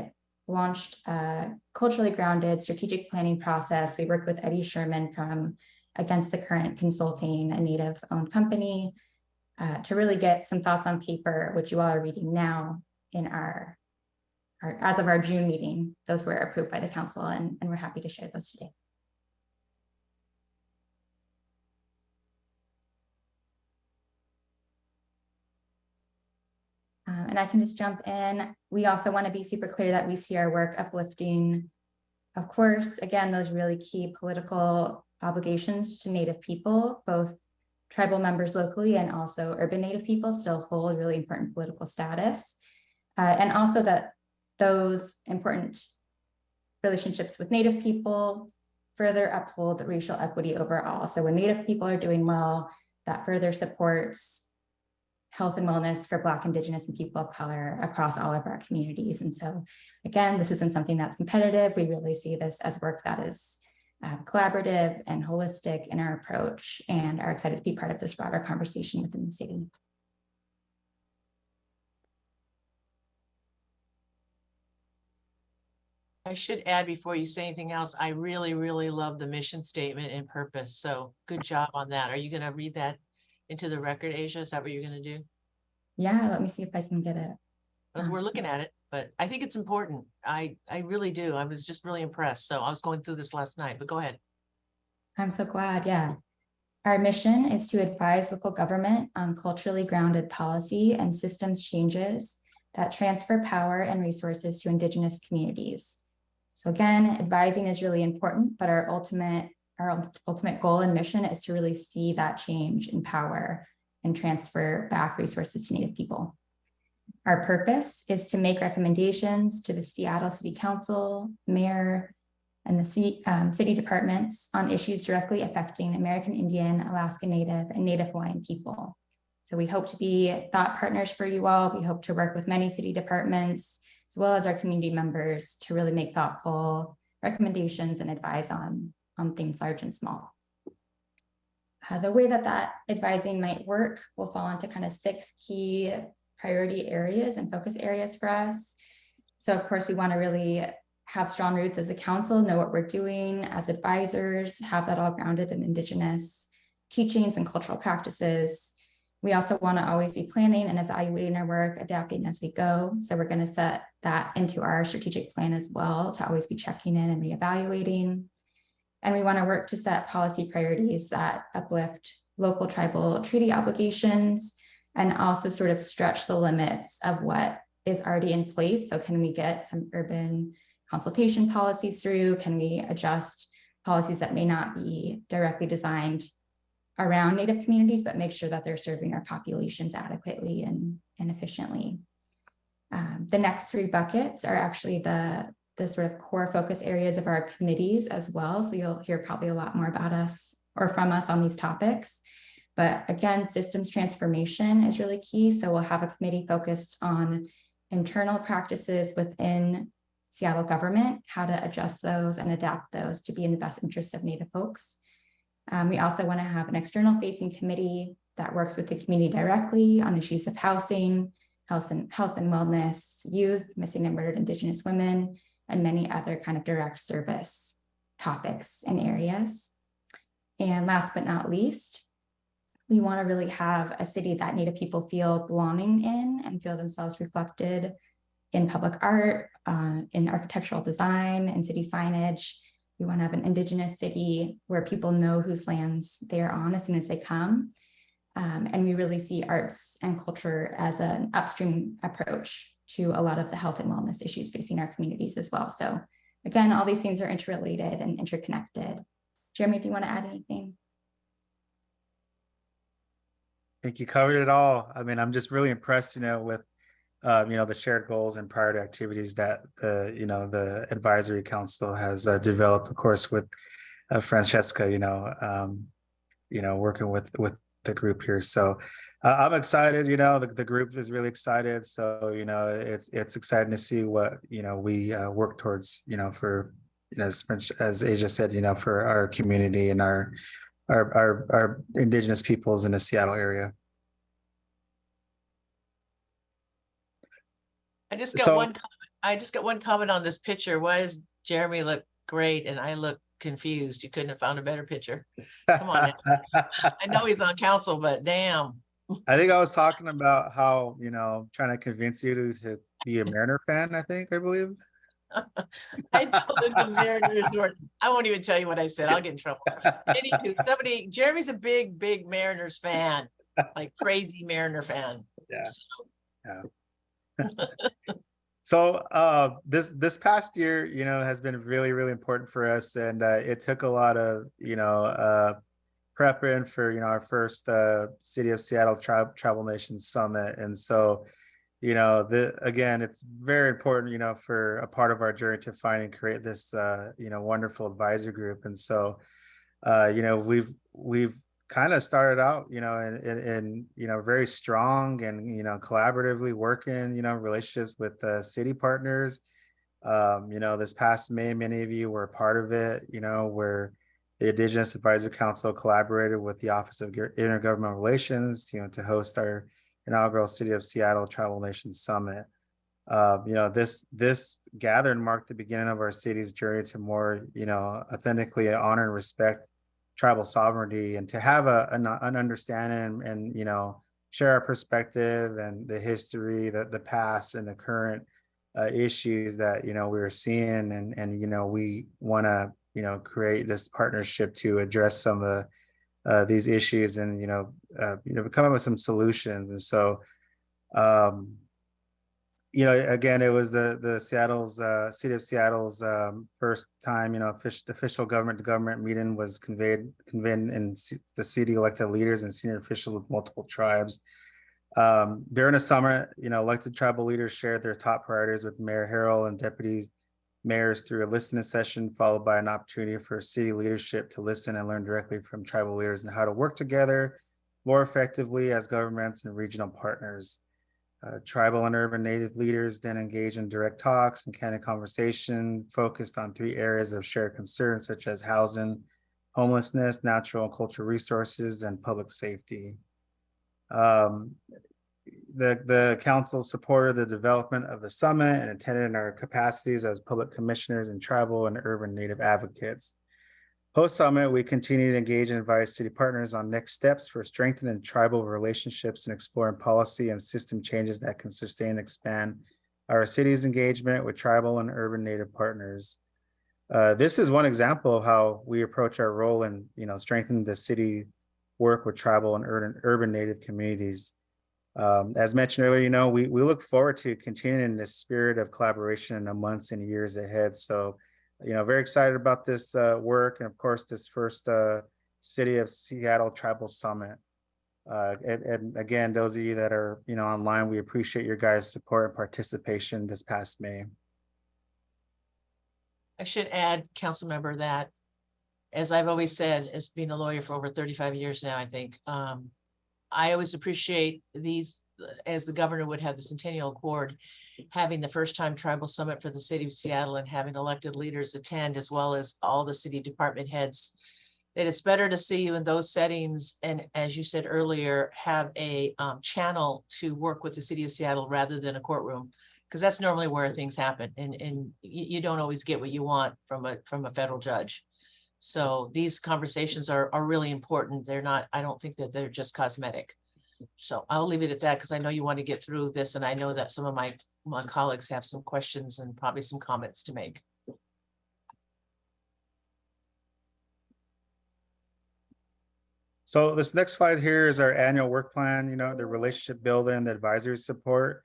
launched a culturally grounded strategic planning process. We worked with Eddie Sherman from Against the Current Consulting, a Native owned company, to really get some thoughts on paper, which you all are reading now in our as of our June meeting. Those were approved by the council, and we're happy to share those today. And I can just jump in. We also want to be super clear that we see our work uplifting, of course, again, those really key political obligations to Native people, both tribal members locally and also urban Native people still hold really important political status. And also that those important relationships with Native people further uphold racial equity overall. So when Native people are doing well, that further supports health and wellness for Black, Indigenous, and people of color across all of our communities. And so again, this isn't something that's competitive. We really see this as work that is collaborative and holistic in our approach, and are excited to be part of this broader conversation within the city. I should add before you say anything else, I really, really love the mission statement and purpose. So good job on that. Are you going to read that into the record, Asia? Is that what you're going to do? Yeah, let me see if I can get it. Because we're looking at it, but I think it's important. I really do. I was just really impressed. So I was going through this last night, but go ahead. I'm so glad. Yeah. Our mission is to advise local government on culturally grounded policy and systems changes that transfer power and resources to Indigenous communities. So again, advising is really important, but our ultimate goal and mission is to really see that change in power and transfer back resources to Native people. Our purpose is to make recommendations to the Seattle City Council, mayor, and the city departments on issues directly affecting American Indian, Alaska Native, and Native Hawaiian people. So we hope to be thought partners for you all. We hope to work with many city departments, as well as our community members, to really make thoughtful recommendations and advise on things large and small. The way that advising might work will fall into kind of 6 key priority areas and focus areas for us. So of course, we want to really have strong roots as a council, know what we're doing as advisors, have that all grounded in Indigenous teachings and cultural practices. We also want to always be planning and evaluating our work, adapting as we go. So we're going to set that into our strategic plan as well, to always be checking in and reevaluating. And we want to work to set policy priorities that uplift local tribal treaty obligations and also sort of stretch the limits of what is already in place. So can we get some urban consultation policies through? Can we adjust policies that may not be directly designed around Native communities, but make sure that they're serving our populations adequately and efficiently? The next 3 buckets are actually the sort of core focus areas of our committees as well. So you'll hear probably a lot more about us or from us on these topics. But again, systems transformation is really key. So we'll have a committee focused on internal practices within Seattle government, how to adjust those and adapt those to be in the best interest of Native folks. We also want to have an external facing committee that works with the community directly on issues of housing, health and wellness, youth, missing and murdered Indigenous women, and many other kind of direct service topics and areas. And last but not least, we want to really have a city that Native people feel belonging in and feel themselves reflected in public art, in architectural design and city signage. We want to have an Indigenous city where people know whose lands they are on as soon as they come. And we really see arts and culture as an upstream approach to a lot of the health and wellness issues facing our communities as well. So again, all these things are interrelated and interconnected. Jeremy, do you want to add anything? I think you covered it all. I mean, I'm just really impressed, with, the shared goals and priority activities that the advisory council has developed, of course, with Francesca, working with the group here. So I'm excited, the group is really excited. So, it's exciting to see what, we work towards, for, as Asia said, for our community and our Indigenous peoples in the Seattle area. I just got one comment on this picture. Why does Jeremy look great and I look confused? You couldn't have found a better picture. Come on now. I know he's on council, but damn. I think I was talking about how, trying to convince you to be a Mariner fan, I believe. I told him the Mariners. I won't even tell you what I said. I'll get in trouble. Anywho, Jeremy's a big Mariners fan, like crazy Mariner fan. Yeah. So. Yeah. So this past year, has been really, really important for us. And it took a lot of, prepping for, our first City of Seattle Tribal Nations Summit. And so, again, it's very important, for a part of our journey to find and create this, wonderful advisory group. And so, we've kind of started out, in very strong and, collaboratively working, relationships with city partners. This past May, many of you were a part of it, where the Indigenous Advisory Council collaborated with the Office of Intergovernmental Relations, to host our inaugural City of Seattle Tribal Nations Summit. This gathering marked the beginning of our city's journey to more, authentically honor and respect tribal sovereignty, and to have an understanding and share our perspective and the history, the past and the current issues that we were seeing, and we want to create this partnership to address some of these issues and come up with some solutions. And so again, it was the Seattle's City of Seattle's first time, official government to government meeting was convened in the city elected leaders and senior officials with multiple tribes. During the summer, elected tribal leaders shared their top priorities with Mayor Harrell and deputy mayors through a listening session, followed by an opportunity for city leadership to listen and learn directly from tribal leaders and how to work together more effectively as governments and regional partners. Tribal and urban native leaders then engaged in direct talks and candid conversation focused on 3 areas of shared concern, such as housing, homelessness, natural and cultural resources, and public safety. The council supported the development of the summit and attended in our capacities as public commissioners and tribal and urban native advocates. Post-summit, we continue to engage and advise city partners on next steps for strengthening tribal relationships and exploring policy and system changes that can sustain and expand our city's engagement with tribal and urban native partners. This is one example of how we approach our role in strengthening the city work with tribal and urban native communities. As mentioned earlier, we look forward to continuing this spirit of collaboration in the months and years ahead. So very excited about this work, and of course, this first City of Seattle Tribal Summit. And again, those of you that are online, we appreciate your guys' support and participation this past May. I should add, council member, that as I've always said, as being a lawyer for over 35 years now, I think, I always appreciate these, as the governor would have the Centennial Accord, having the first time tribal summit for the city of Seattle and having elected leaders attend, as well as all the city department heads. That it's better to see you in those settings. And as you said earlier, have a channel to work with the city of Seattle rather than a courtroom, because that's normally where things happen. And you don't always get what you want from a federal judge. So these conversations are really important. They're not, I don't think that they're just cosmetic. So I'll leave it at that because I know you want to get through this, and I know that some of my colleagues have some questions and probably some comments to make. So this next slide here is our annual work plan, the relationship building, the advisory support.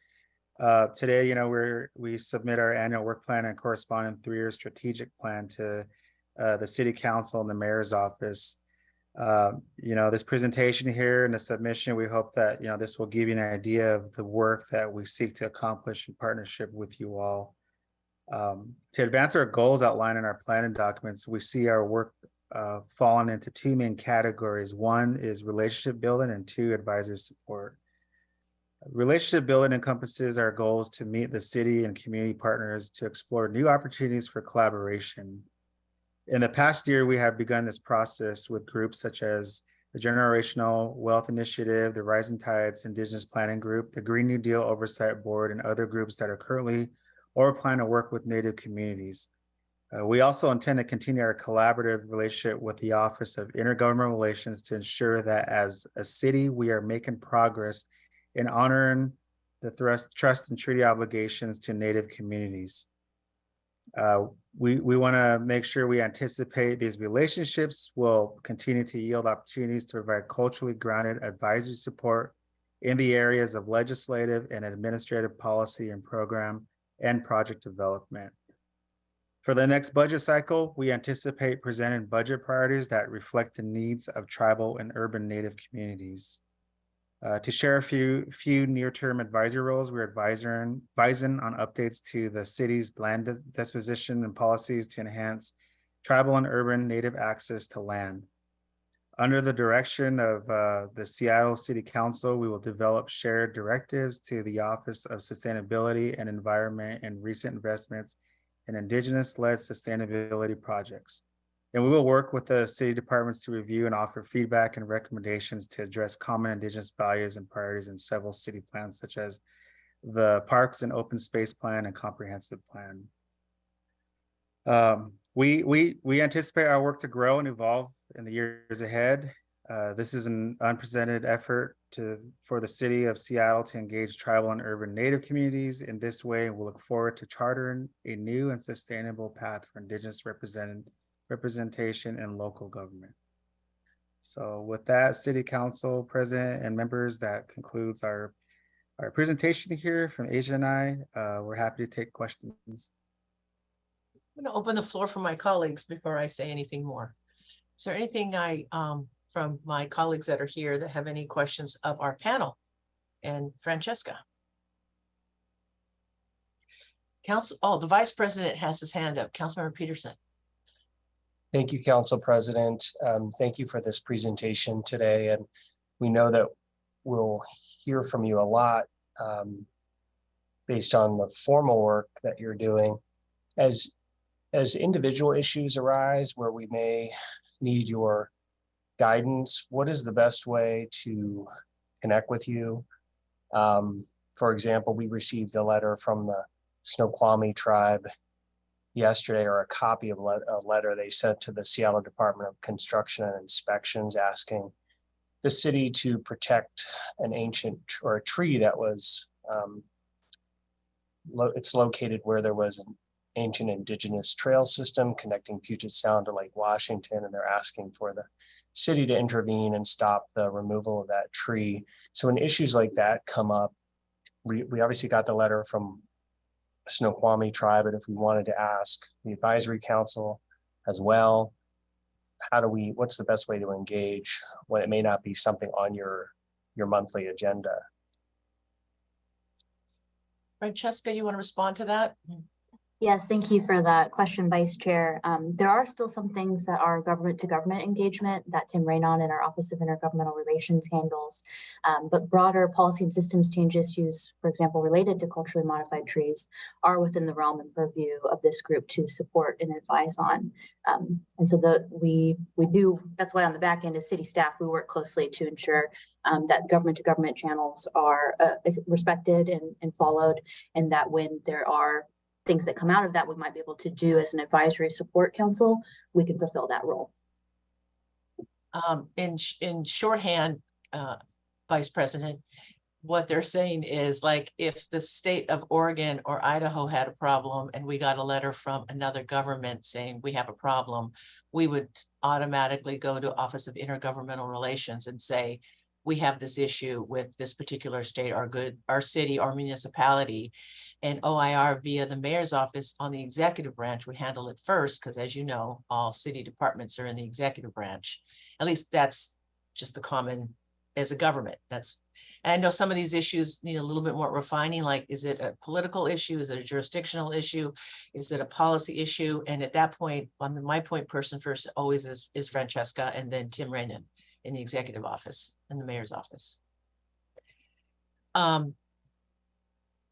Today, we submit our annual work plan and corresponding 3-year strategic plan to the city council and the mayor's office. This presentation here and the submission, we hope that, this will give you an idea of the work that we seek to accomplish in partnership with you all. To advance our goals outlined in our planning documents, we see our work fallen into 2 main categories. 1 is relationship building and 2, advisory support. Relationship building encompasses our goals to meet the city and community partners to explore new opportunities for collaboration. In the past year, we have begun this process with groups such as the Generational Wealth Initiative, the Rising Tides Indigenous Planning Group, the Green New Deal Oversight Board, and other groups that are currently or plan to work with Native communities. We also intend to continue our collaborative relationship with the Office of Intergovernmental Relations to ensure that as a city, we are making progress in honoring the trust and treaty obligations to Native communities. We want to make sure we anticipate these relationships will continue to yield opportunities to provide culturally grounded advisory support in the areas of legislative and administrative policy and program and project development. For the next budget cycle, we anticipate presenting budget priorities that reflect the needs of tribal and urban Native communities. To share a few near-term advisory roles, we're advising on updates to the city's land disposition and policies to enhance tribal and urban Native access to land. Under the direction of the Seattle City Council, we will develop shared directives to the Office of Sustainability and Environment and recent investments in Indigenous-led sustainability projects. And we will work with the city departments to review and offer feedback and recommendations to address common Indigenous values and priorities in several city plans, such as the Parks and Open Space Plan and Comprehensive Plan. We anticipate our work to grow and evolve in the years ahead. This is an unprecedented effort for the city of Seattle to engage tribal and urban Native communities in this way. We'll look forward to chartering a new and sustainable path for Indigenous representation in local government. So with that, City Council President and members, that concludes our presentation here from Asia and I. We're happy to take questions. I'm going to open the floor for my colleagues before I say anything more. Is there anything from my colleagues that are here that have any questions of our panel? And Francesca. The Vice President has his hand up. Councilmember Peterson. Thank you, Council President. Thank you for this presentation today. And we know that we'll hear from you a lot based on the formal work that you're doing. As individual issues arise where we may need your guidance, what is the best way to connect with you? For example, we received a letter from the Snoqualmie tribe yesterday, or a copy of a letter they sent to the Seattle Department of Construction and Inspections asking the city to protect an ancient or a tree that was, it's located where there was an ancient Indigenous trail system connecting Puget Sound to Lake Washington, and they're asking for the city to intervene and stop the removal of that tree. So when issues like that come up, we obviously got the letter from Snoqualmie tribe, and if we wanted to ask the advisory council as well, what's the best way to engage when it may not be something on your monthly agenda? Francesca, you want to respond to that? Yes, thank you for that question, Vice Chair. There are still some things that are government to government engagement that Tim Raynon in our Office of Intergovernmental Relations handles, but broader policy and systems change issues, for example, related to culturally modified trees, are within the realm and purview of this group to support and advise on. And so we do, that's why on the back end as city staff, we work closely to ensure that government to government channels are respected and followed, and that when there are things that come out of that we might be able to do as an advisory support council, we can fulfill that role. In shorthand, Vice President, what they're saying is like, if the state of Oregon or Idaho had a problem and we got a letter from another government saying we have a problem, we would automatically go to Office of Intergovernmental Relations and say, we have this issue with this particular state, our city, our municipality. And OIR via the mayor's office on the executive branch would handle it first, because as you know, all city departments are in the executive branch. At least that's just the common as a government. And I know some of these issues need a little bit more refining, like, is it a political issue? Is it a jurisdictional issue? Is it a policy issue? And at that point, my point person first always is Francesca, and then Tim Rainin in the executive office and the mayor's office.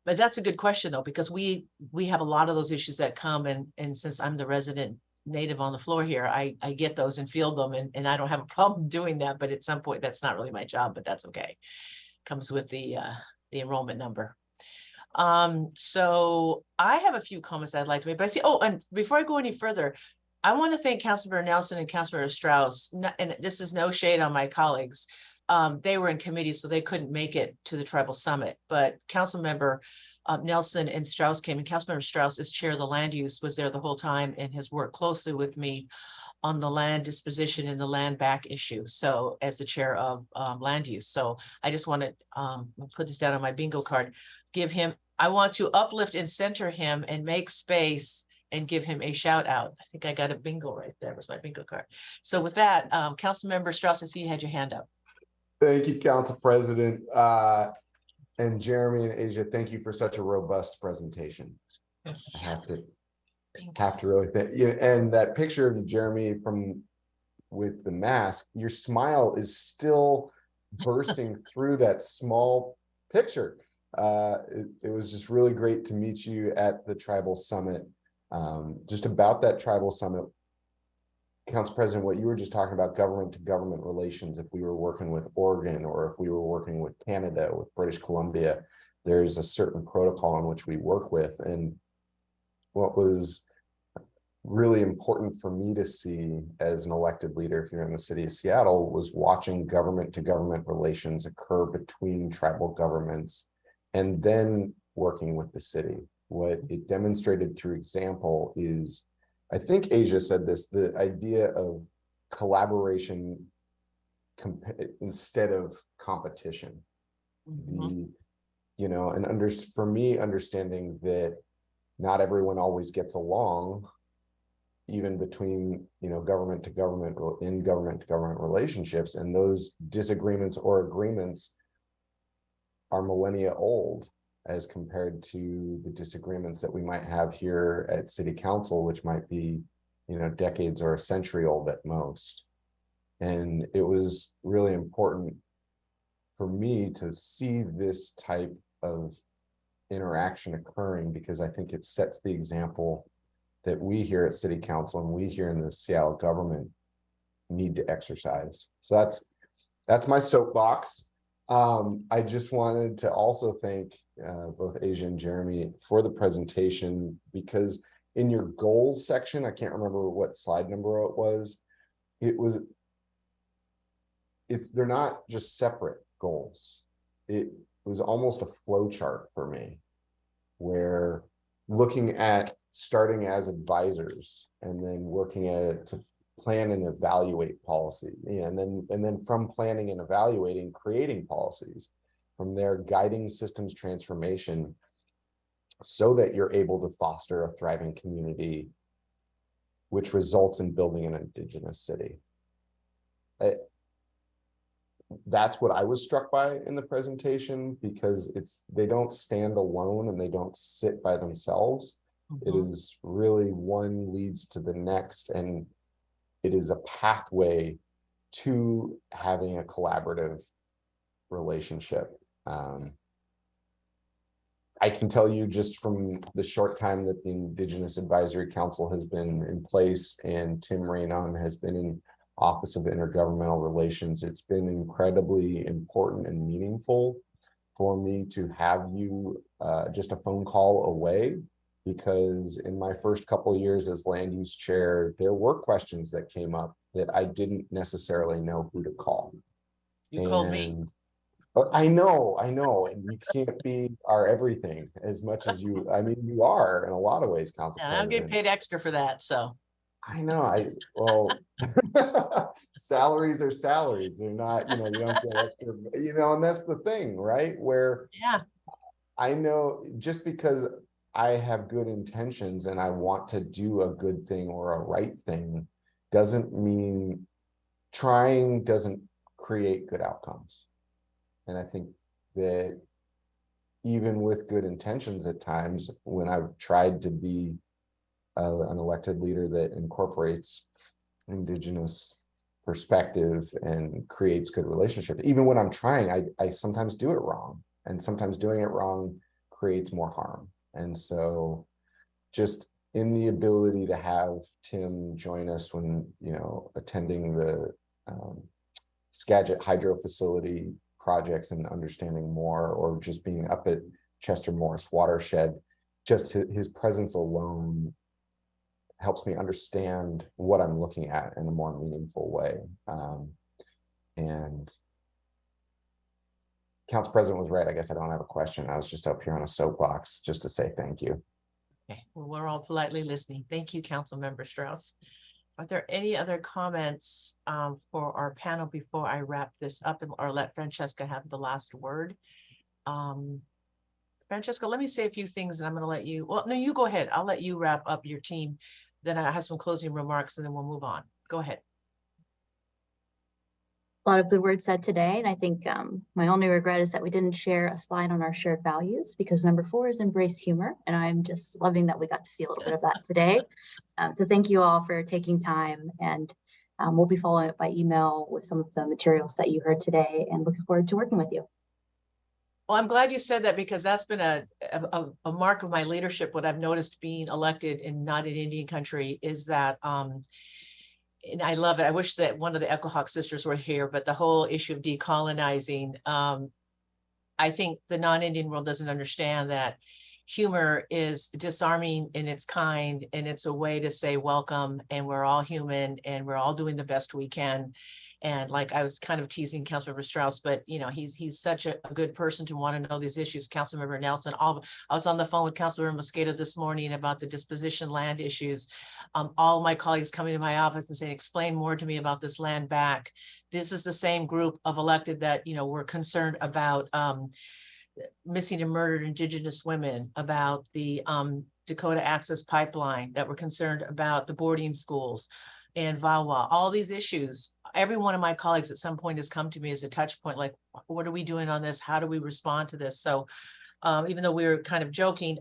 But that's a good question though, because we have a lot of those issues that come, and since I'm the resident native on the floor here, I get those and feel them, and I don't have a problem doing that, but at some point that's not really my job, but that's okay. Comes with the enrollment number. So I have a few comments I'd like to make, but I see, oh, and before I go any further, I want to thank Councilmember Nelson and Councilmember Strauss, and this is no shade on my colleagues. They were in committee, so they couldn't make it to the tribal summit, but Councilmember Nelson and Strauss came, and Councilmember Strauss, as chair of the land use, was there the whole time and has worked closely with me on the land disposition and the land back issue. So as the chair of land use. So I just want to put this down on my bingo card, I want to uplift and center him and make space and give him a shout out. I think I got a bingo right there. Was my bingo card. So with that, Councilmember Strauss, I see you had your hand up. Thank you, Council President. And Jeremy and Asia, thank you for such a robust presentation. Yes. Have to really thank you. And that picture of Jeremy with the mask, your smile is still bursting through that small picture. It was just really great to meet you at the tribal summit. Just about that tribal summit, Council President, what you were just talking about, government to government relations, if we were working with Oregon or if we were working with Canada, with British Columbia, there's a certain protocol in which we work with. And what was really important for me to see as an elected leader here in the city of Seattle was watching government to government relations occur between tribal governments and then working with the city. What it demonstrated through example is, I think Asia said this, the idea of collaboration instead of competition. Mm-hmm. For me, understanding that not everyone always gets along, even between, government to government, in government to government relationships, and those disagreements or agreements are millennia old as compared to the disagreements that we might have here at City Council, which might be, decades or a century old at most. And it was really important for me to see this type of interaction occurring, because I think it sets the example that we here at City Council and we here in the Seattle government need to exercise. So that's my soapbox. I just wanted to also thank both Asia and Jeremy for the presentation, because in your goals section, I can't remember what slide number it was, they're not just separate goals. It was almost a flow chart for me, where looking at starting as advisors and then working at it to plan and evaluate policy, and then from planning and evaluating, creating policies, from there guiding systems transformation so that you're able to foster a thriving community, which results in building an Indigenous city. That's what I was struck by in the presentation, because they don't stand alone and they don't sit by themselves. Mm-hmm. It is really one leads to the next, and it is a pathway to having a collaborative relationship. I can tell you just from the short time that the Indigenous Advisory Council has been in place and Tim Rainin has been in Office of Intergovernmental Relations, it's been incredibly important and meaningful for me to have you just a phone call away, because in my first couple of years as land use chair, there were questions that came up that I didn't necessarily know who to call. You called me. I know, and you can't be our everything as much as you, I mean, you are in a lot of ways, Council And I'll get President. paid extra for that, so. I know, well, salaries are salaries. They're not, you don't get extra, and that's the thing, right? Where Yeah, I know just because I have good intentions and I want to do a good thing or a right thing doesn't mean trying doesn't create good outcomes. And I think that even with good intentions at times, when I've tried to be an elected leader that incorporates Indigenous perspective and creates good relationship, even when I'm trying, I sometimes do it wrong, and sometimes doing it wrong creates more harm. And so just in the ability to have Tim join us when, attending the Skagit hydro facility projects and understanding more, or just being up at Chester Morris watershed, just his presence alone helps me understand what I'm looking at in a more meaningful way. And Council President was right. I guess I don't have a question. I was just up here on a soapbox just to say thank you. okay, well, we're all politely listening. Thank you, Councilmember Strauss. Are there any other comments for our panel before I wrap this up or let Francesca have the last word? Francesca, let me say a few things and I'm going to let you, well, no, you go ahead. I'll let you wrap up your team. Then I have some closing remarks and then we'll move on. Go ahead. A lot of good words said today, and I think my only regret is that we didn't share a slide on our shared values, because number 4 is embrace humor, and I'm just loving that we got to see a little bit of that today. So thank you all for taking time, and we'll be following up by email with some of the materials that you heard today, and looking forward to working with you. Well, I'm glad you said that, because that's been a mark of my leadership. What I've noticed being elected and not in Indian country is that and I love it. I wish that one of the Echohawk sisters were here, but the whole issue of decolonizing, I think the non-Indian world doesn't understand that humor is disarming in its kind, and it's a way to say welcome, and we're all human and we're all doing the best we can. And like I was kind of teasing Councilmember Strauss, but he's such a good person to want to know these issues. Councilmember Nelson, I was on the phone with Councilmember Mosqueda this morning about the disposition land issues. All my colleagues coming to my office and saying, explain more to me about this land back. This is the same group of elected that, were concerned about missing and murdered Indigenous women, about the Dakota Access Pipeline, that were concerned about the boarding schools and VAWA, all these issues. Every one of my colleagues at some point has come to me as a touch point, like, what are we doing on this? How do we respond to this? So even though we were kind of joking,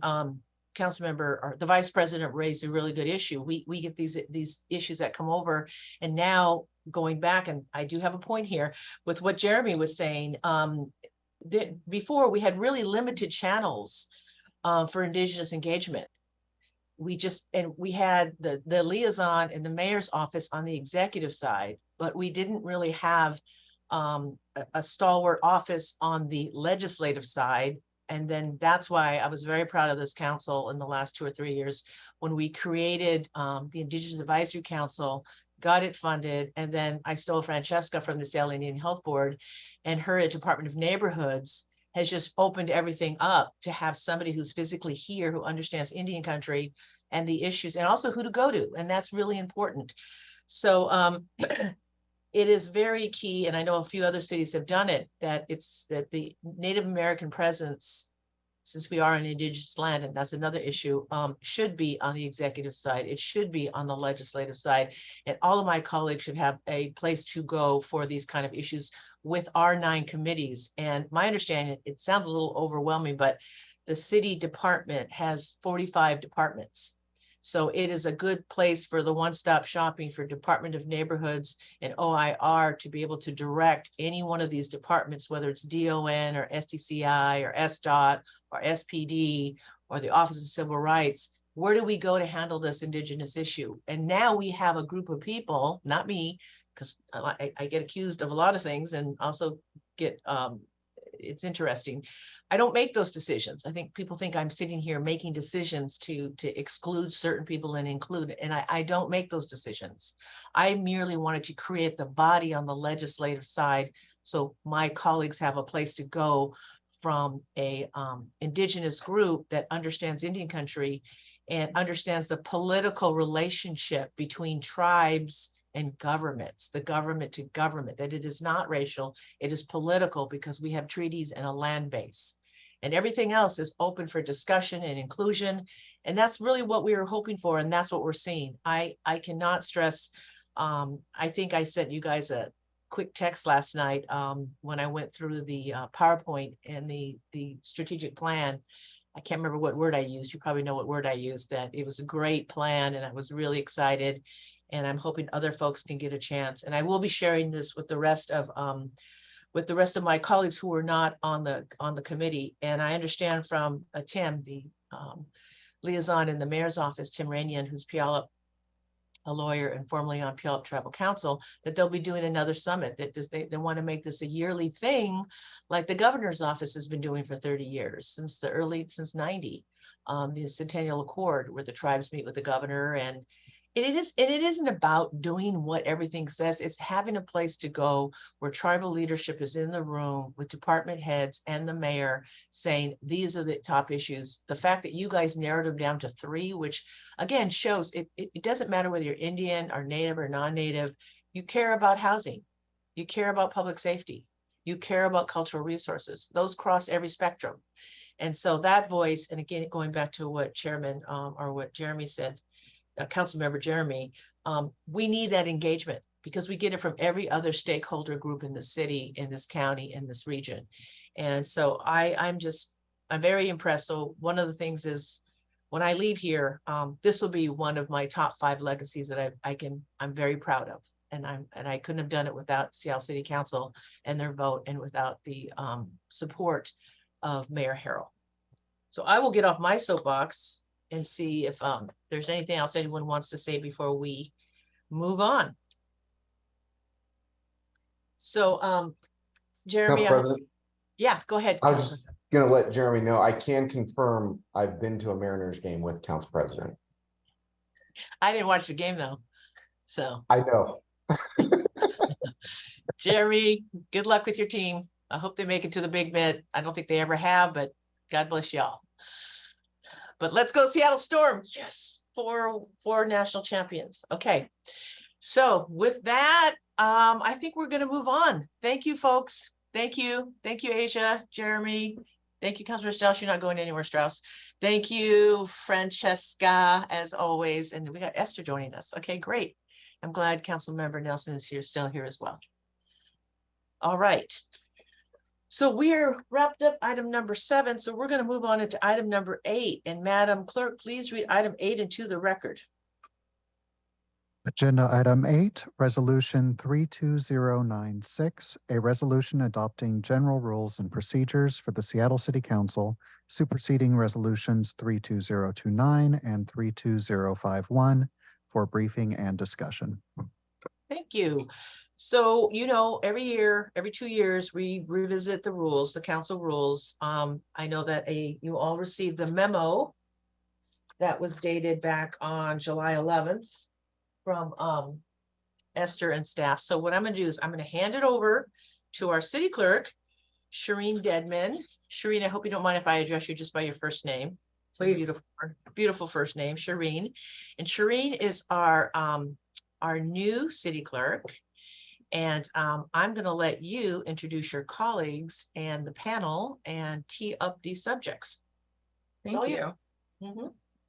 Councilmember or the Vice President raised a really good issue. We get these issues that come over, and now going back, and I do have a point here with what Jeremy was saying. Before, we had really limited channels for Indigenous engagement. We had the liaison in the mayor's office on the executive side, but we didn't really have a stalwart office on the legislative side. And then that's why I was very proud of this council in the last 2 or 3 years when we created the Indigenous Advisory Council, got it funded, and then I stole Francesca from the Seattle Indian Health Board, and her at Department of Neighborhoods has just opened everything up to have somebody who's physically here, who understands Indian country and the issues, and also who to go to. And that's really important. So it is very key, and I know a few other cities have done it, that the Native American presence, since we are in Indigenous land, and that's another issue, should be on the executive side. It should be on the legislative side. And all of my colleagues should have a place to go for these kind of issues with our 9 committees. And my understanding, it sounds a little overwhelming, but the city department has 45 departments. So it is a good place for the one-stop shopping for Department of Neighborhoods and OIR to be able to direct any one of these departments, whether it's DON or SDCI or SDOT or SPD or the Office of Civil Rights. Where do we go to handle this Indigenous issue? And now we have a group of people, not me, because I get accused of a lot of things, and also get, it's interesting. I don't make those decisions. I think people think I'm sitting here making decisions to exclude certain people and include, and I don't make those decisions. I merely wanted to create the body on the legislative side So my colleagues have a place to go from a Indigenous group that understands Indian country and understands the political relationship between tribes and governments, the government to government, that it is not racial, it is political because we have treaties and a land base. And everything else is open for discussion and inclusion. And that's really what we were hoping for. And that's what we're seeing. I cannot stress, I think I sent you guys a quick text last night when I went through the PowerPoint and the strategic plan. I can't remember what word I used. You probably know what word I used. That it was a great plan and I was really excited. And I'm hoping other folks can get a chance. And I will be sharing this with the rest of my colleagues who are not on the committee. And I understand from Tim, the liaison in the mayor's office, Tim Rainian, who's Puyallup, a lawyer and formerly on Puyallup Tribal Council, that they'll be doing another summit. That they want to make this a yearly thing, like the governor's office has been doing for 30 years, since 90, the Centennial Accord, where the tribes meet with the governor. And it isn't about doing what everything says. It's having a place to go where tribal leadership is in the room with department heads and the mayor saying, these are the top issues. The fact that you guys narrowed them down to 3, which again shows it doesn't matter whether you're Indian or native or non-native, you care about housing, you care about public safety, you care about cultural resources. Those cross every spectrum. And so that voice, and again, going back to what Chairman or what Jeremy said, Councilmember Jeremy, we need that engagement because we get it from every other stakeholder group in the city, in this county, in this region. And so I'm very impressed. So one of the things is when I leave here, this will be one of my top 5 legacies that I'm very proud of. And I couldn't have done it without Seattle City Council and their vote and without the support of Mayor Harrell. So I will get off my soapbox and see if there's anything else anyone wants to say before we move on. So, Jeremy, Council President, yeah, go ahead. I was just going to let Jeremy know I can confirm I've been to a Mariners game with Council President. I didn't watch the game though, so. I know. Jeremy, good luck with your team. I hope they make it to the Big Mid. I don't think they ever have, but God bless y'all. But let's go Seattle Storm. Yes, four national champions. Okay. So with that, I think we're going to move on. Thank you, folks. Thank you. Thank you, Asia, Jeremy. Thank you, Councilor Strauss. You're not going anywhere, Strauss. Thank you, Francesca, as always. And we got Esther joining us. Okay, great. I'm glad Councilmember Nelson is still here as well. All right. So we are wrapped up item number 7. So we're going to move on into item number 8. And Madam Clerk, please read item 8 into the record. Agenda item 8, resolution 32096, a resolution adopting general rules and procedures for the Seattle City Council, superseding resolutions 32029 and 32051 for briefing and discussion. Thank you. So, you know, every 2 years, we revisit the rules, the council rules. I know that you all received the memo that was dated back on July 11th from Esther and staff. So what I'm going to do is I'm going to hand it over to our city clerk, Shireen Dedman. Shireen, I hope you don't mind if I address you just by your first name. Please. Beautiful, beautiful first name, Shireen. And Shireen is our new city clerk. And I'm going to let you introduce your colleagues and the panel and tee up these subjects. Thank you. Mm-hmm.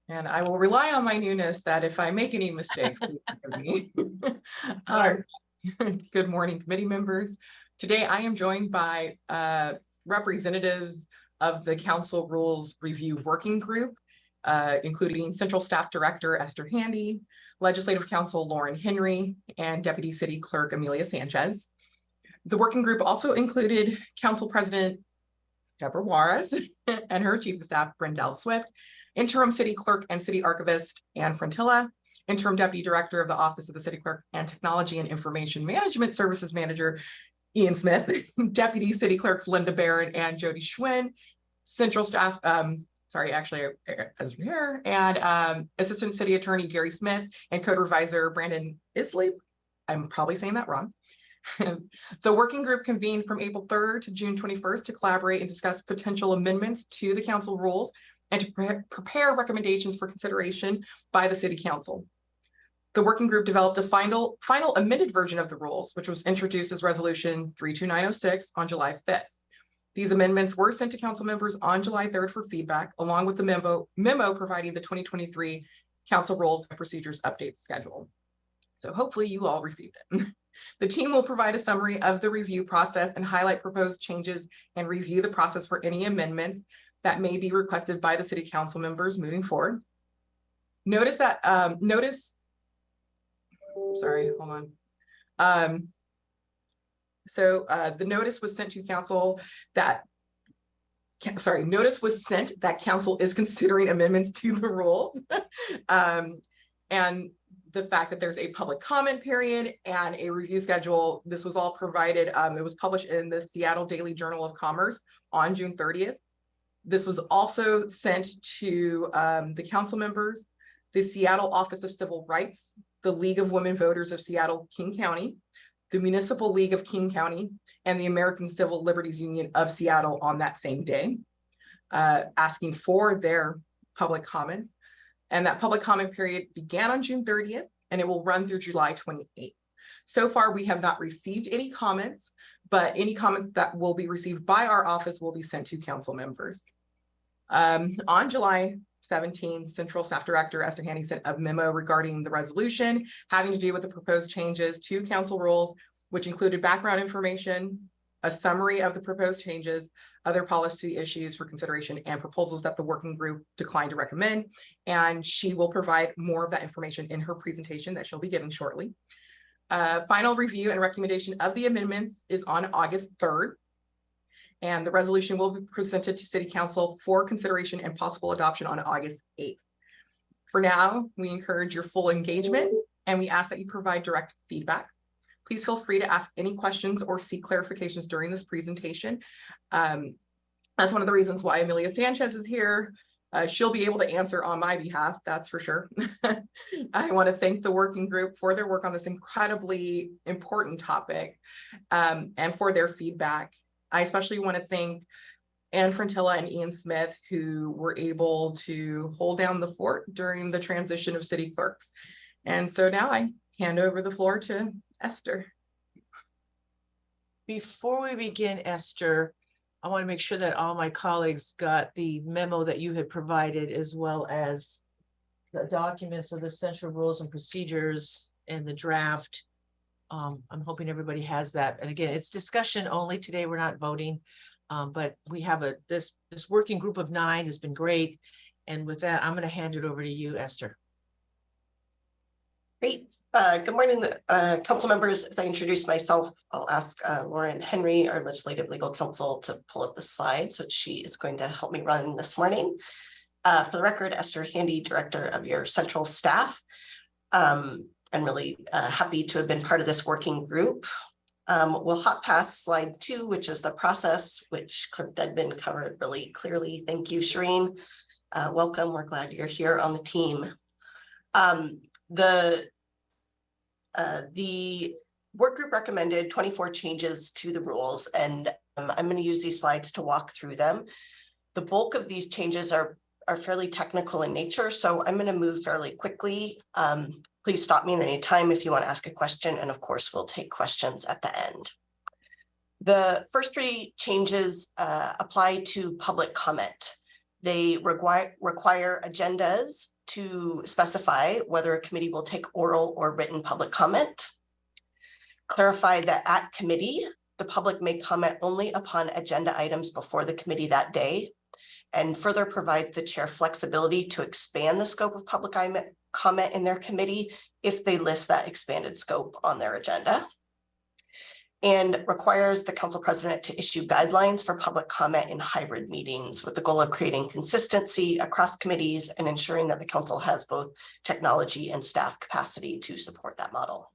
And I will rely on my newness that if I make any mistakes, please forgive me. Good morning, committee members. Today I am joined by representatives of the Council Rules Review Working Group, including Central Staff Director Esther Handy, Legislative Counsel Lauren Henry, and Deputy City Clerk Amelia Sanchez. The working group also included Council President Deborah Juarez and her Chief of Staff Brendel Swift, Interim City Clerk and City Archivist Ann Frantilla, Interim Deputy Director of the Office of the City Clerk and Technology and Information Management Services Manager Ian Smith, Deputy City Clerks Linda Barron and Jody Schwinn, Central Staff, as here, and Assistant City Attorney Gary Smith and Code Revisor Brandon Isley. I'm probably saying that wrong. The working group convened from April 3rd to June 21st to collaborate and discuss potential amendments to the council rules and to prepare recommendations for consideration by the city council. The working group developed a final amended version of the rules, which was introduced as resolution 32906 on July 5th. These amendments were sent to council members on July 3rd for feedback, along with the memo providing the 2023 council rules and procedures update schedule. So hopefully you all received it. The team will provide a summary of the review process and highlight proposed changes and review the process for any amendments that may be requested by the city council members moving forward. Sorry, hold on. The notice was sent to council that, notice was sent that council is considering amendments to the rules. And the fact that there's a public comment period and a review schedule, this was all provided. It was published in the Seattle Daily Journal of Commerce on June 30th. This was also sent to the council members, the Seattle Office of Civil Rights, the League of Women Voters of Seattle, King County, the Municipal League of King County, and the American Civil Liberties Union of Seattle on that same day, asking for their public comments. And that public comment period began on June 30th, and it will run through July 28th. So far, we have not received any comments, but any comments that will be received by our office will be sent to council members. On July 17, Central Staff Director Esther Handy sent a memo regarding the resolution having to do with the proposed changes to council rules, which included background information, a summary of the proposed changes, other policy issues for consideration, and proposals that the working group declined to recommend. And she will provide more of that information in her presentation that she'll be giving shortly. Final review and recommendation of the amendments is on August 3rd. And the resolution will be presented to City Council for consideration and possible adoption on August 8th. For now, we encourage your full engagement and we ask that you provide direct feedback. Please feel free to ask any questions or seek clarifications during this presentation. That's one of the reasons why Amelia Sanchez is here. She'll be able to answer on my behalf, that's for sure. I want to thank the working group for their work on this incredibly important topic and for their feedback. I especially want to thank Ann Frantilla and Ian Smith, who were able to hold down the fort during the transition of city clerks. And so now I hand over the floor to Esther. Before we begin, Esther, I want to make sure that all my colleagues got the memo that you had provided, as well as the documents of the central rules and procedures and the draft. I'm hoping everybody has that. And again, it's discussion only today. We're not voting, but we have this working group of 9 has been great. And with that, I'm going to hand it over to you, Esther. Great. Good morning, council members. As I introduce myself, I'll ask Lauren Henry, our legislative legal counsel, to pull up the slide. So she is going to help me run this morning. For the record, Esther Handy, director of your central staff. I'm really happy to have been part of this working group. We'll hop past slide 2, which is the process, which Clerk Dedman covered really clearly. Thank you, Shireen. Welcome. We're glad you're here on the team. The work group recommended 24 changes to the rules, and I'm going to use these slides to walk through them. The bulk of these changes are fairly technical in nature, so I'm going to move fairly quickly. Please stop me at any time if you want to ask a question, and of course, we'll take questions at the end. The first 3 changes apply to public comment. They require agendas to specify whether a committee will take oral or written public comment. Clarify that at committee, the public may comment only upon agenda items before the committee that day, and further provide the chair flexibility to expand the scope of public comment in their committee if they list that expanded scope on their agenda. And requires the council president to issue guidelines for public comment in hybrid meetings with the goal of creating consistency across committees and ensuring that the council has both technology and staff capacity to support that model.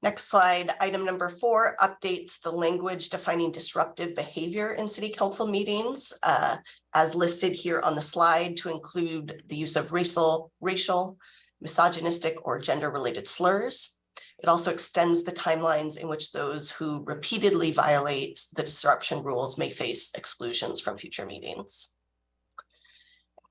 Next slide, item number 4 updates the language defining disruptive behavior in city council meetings as listed here on the slide to include the use of racial, misogynistic, or gender-related slurs. It also extends the timelines in which those who repeatedly violate the disruption rules may face exclusions from future meetings.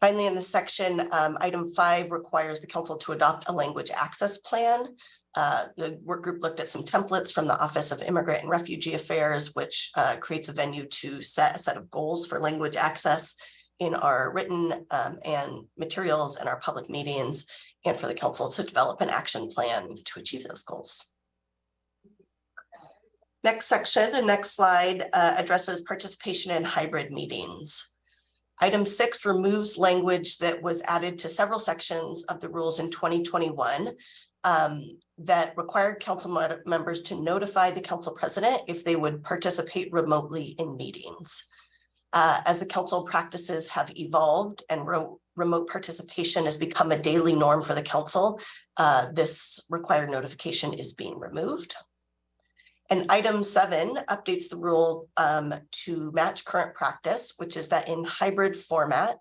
Finally, in this section, item 5 requires the council to adopt a language access plan. The work group looked at some templates from the Office of Immigrant and Refugee Affairs, which creates a venue to set a set of goals for language access in our written and materials and our public meetings, and for the council to develop an action plan to achieve those goals. Next section, the next slide addresses participation in hybrid meetings. Item 6 removes language that was added to several sections of the rules in 2021 that required council members to notify the council president if they would participate remotely in meetings. As the council practices have evolved and remote participation has become a daily norm for the council, this required notification is being removed. And item 7 updates the rule to match current practice, which is that in hybrid format,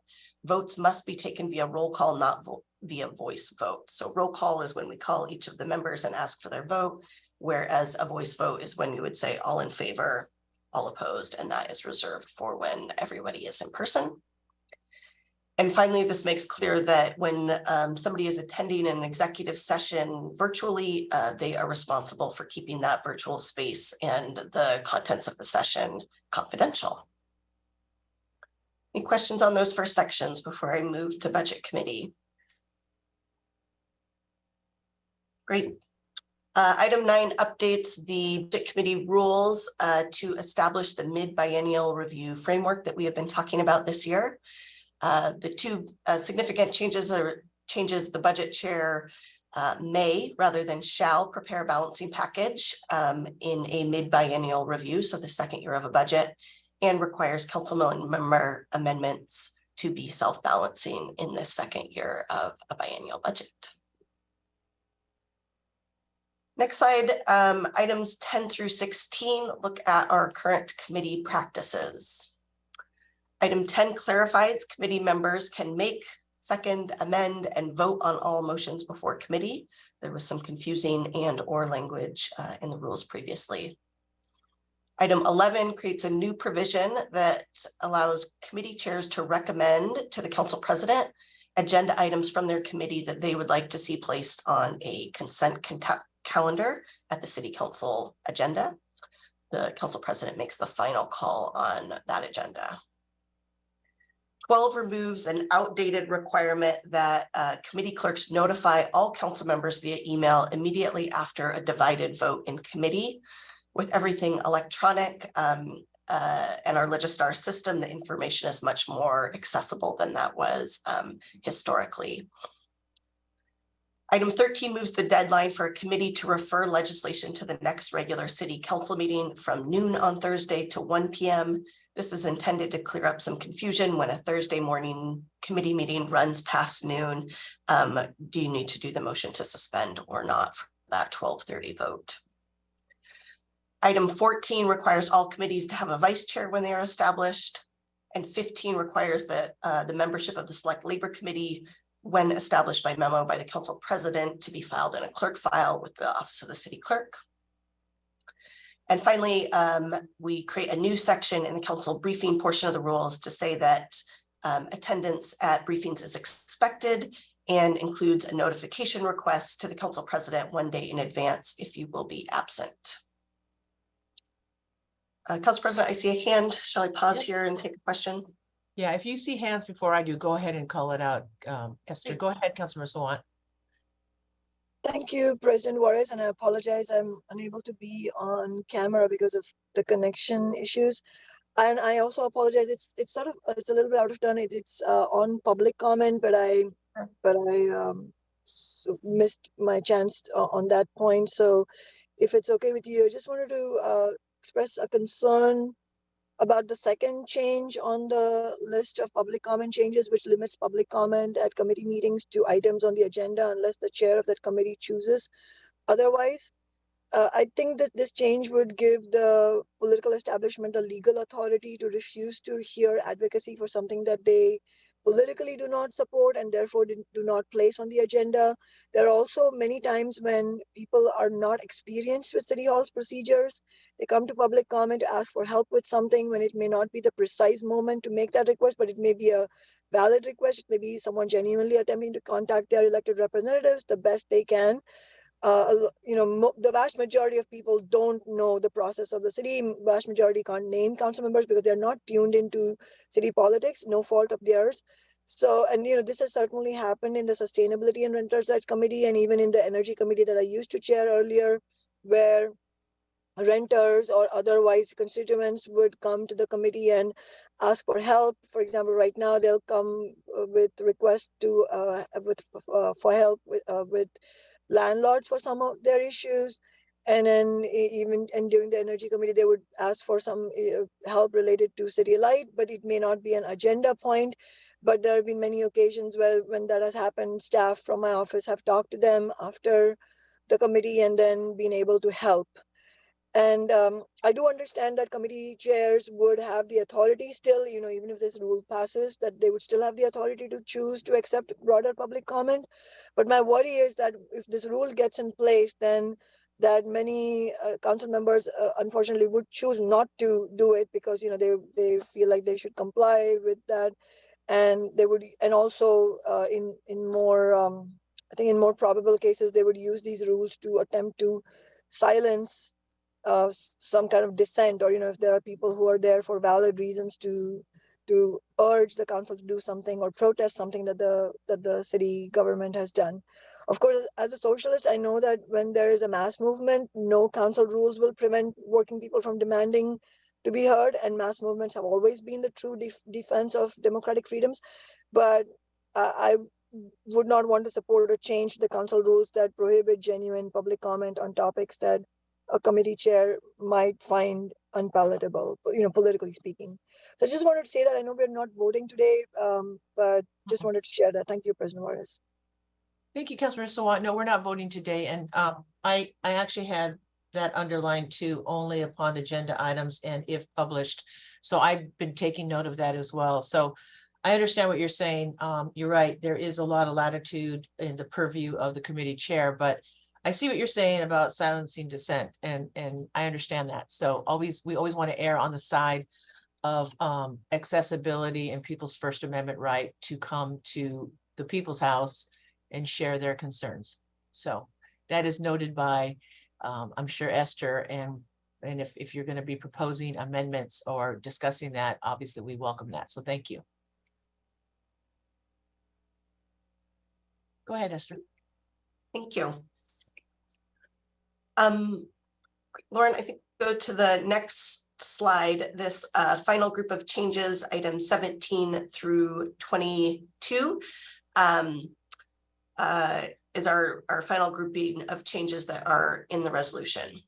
votes must be taken via roll call, not via voice vote. So roll call is when we call each of the members and ask for their vote, whereas a voice vote is when you would say all in favor, all opposed, and that is reserved for when everybody is in person. And finally, this makes clear that when somebody is attending an executive session virtually, they are responsible for keeping that virtual space and the contents of the session confidential. Any questions on those first sections before I move to Budget Committee? Great. Item 9 updates the Budget Committee rules to establish the mid-biennial review framework that we have been talking about this year. The two significant changes are the budget chair may rather than shall prepare a balancing package in a mid-biennial review, so the second year of a budget, and requires council member amendments to be self-balancing in the second year of a biennial budget. Next slide, items 10 through 16 look at our current committee practices. Item 10 clarifies committee members can make, second, amend, and vote on all motions before committee. There was some confusing and/or language in the rules previously. Item 11 creates a new provision that allows committee chairs to recommend to the council president agenda items from their committee that they would like to see placed on a consent calendar at the city council agenda. The council president makes the final call on that agenda. 12 removes an outdated requirement that committee clerks notify all council members via email immediately after a divided vote in committee. With everything electronic and our Legistar system, the information is much more accessible than that was historically. Item 13 moves the deadline for a committee to refer legislation to the next regular city council meeting from noon on Thursday to 1 p.m. This is intended to clear up some confusion when a Thursday morning committee meeting runs past noon. Do you need to do the motion to suspend or not for that 12:30 vote? Item 14 requires all committees to have a vice chair when they are established. And 15 requires that the membership of the Select Labor Committee, when established by memo by the council president, to be filed in a clerk file with the Office of the City Clerk. And finally, we create a new section in the council briefing portion of the rules to say that attendance at briefings is expected and includes a notification request to the council president 1 day in advance if you will be absent. Council President, I see a hand. Shall I pause here and take a question? Yeah, if you see hands before I do, go ahead and call it out. Esther, go ahead, Councilmember Sawant. Thank you, President Juarez, and I apologize. I'm unable to be on camera because of the connection issues. And I also apologize. It's a little bit out of turn. It's on public comment, but I missed my chance on that point. So if it's okay with you, I just wanted to express a concern about the second change on the list of public comment changes, which limits public comment at committee meetings to items on the agenda unless the chair of that committee chooses otherwise. I think that this change would give the political establishment the legal authority to refuse to hear advocacy for something that they politically do not support and therefore do not place on the agenda. There are also many times when people are not experienced with City Hall's procedures. They come to public comment to ask for help with something when it may not be the precise moment to make that request, but it may be a valid request. It may be someone genuinely attempting to contact their elected representatives the best they can. The vast majority of people don't know the process of the city. Vast majority can't name council members because they're not tuned into city politics, no fault of theirs. So, and this has certainly happened in the Sustainability and Renters' Rights Committee and even in the Energy Committee that I used to chair earlier, where renters or otherwise constituents would come to the committee and ask for help. For example, right now they'll come with requests for help with landlords for some of their issues, and then during the Energy Committee they would ask for some help related to City Light, but it may not be an agenda point. But there have been many occasions where when that has happened, staff from my office have talked to them after the committee and then been able to help. And I do understand that committee chairs would have the authority still, even if this rule passes, that they would still have the authority to choose to accept broader public comment. But my worry is that if this rule gets in place, then that many council members, unfortunately, would choose not to do it because, they feel like they should comply with that. And they would, and also in more, I think in more probable cases, they would use these rules to attempt to silence some kind of dissent, or if there are people who are there for valid reasons to urge the council to do something or protest something that the city government has done. Of course, as a socialist, I know that when there is a mass movement, no council rules will prevent working people from demanding to be heard, and mass movements have always been the true defense of democratic freedoms. But I would not want to support or change the council rules that prohibit genuine public comment on topics that a committee chair might find unpalatable, politically speaking. So I just wanted to say that I know we're not voting today, but just wanted to share that. Thank you, President Juarez. Thank you, Councilmember Sawant. No, we're not voting today. And I actually had that underlined too, only upon agenda items and if published. So I've been taking note of that as well. So I understand what you're saying. You're right. There is a lot of latitude in the purview of the committee chair, but I see what you're saying about silencing dissent, and I understand that. So we always want to err on the side of accessibility and people's First Amendment right to come to the people's house and share their concerns. So that is noted by, I'm sure, Esther, and if you're going to be proposing amendments or discussing that, obviously we welcome that. So thank you. Go ahead, Esther. Thank you. Lauren, I think go to the next slide. This final group of changes, items 17 through 22, is our final grouping of changes that are in the resolution.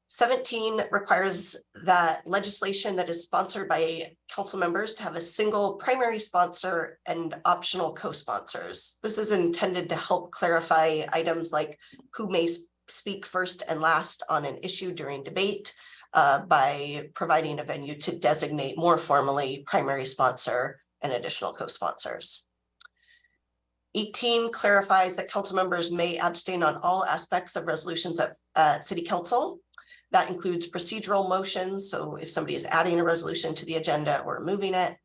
17 requires that legislation that is sponsored by council members to have a single primary sponsor and optional co-sponsors. This is intended to help clarify items like who may speak first and last on an issue during debate by providing a venue to designate more formally primary sponsor and additional co-sponsors. 18 clarifies that council members may abstain on all aspects of resolutions at City Council. That includes procedural motions. So if somebody is adding a resolution to the agenda or removing it,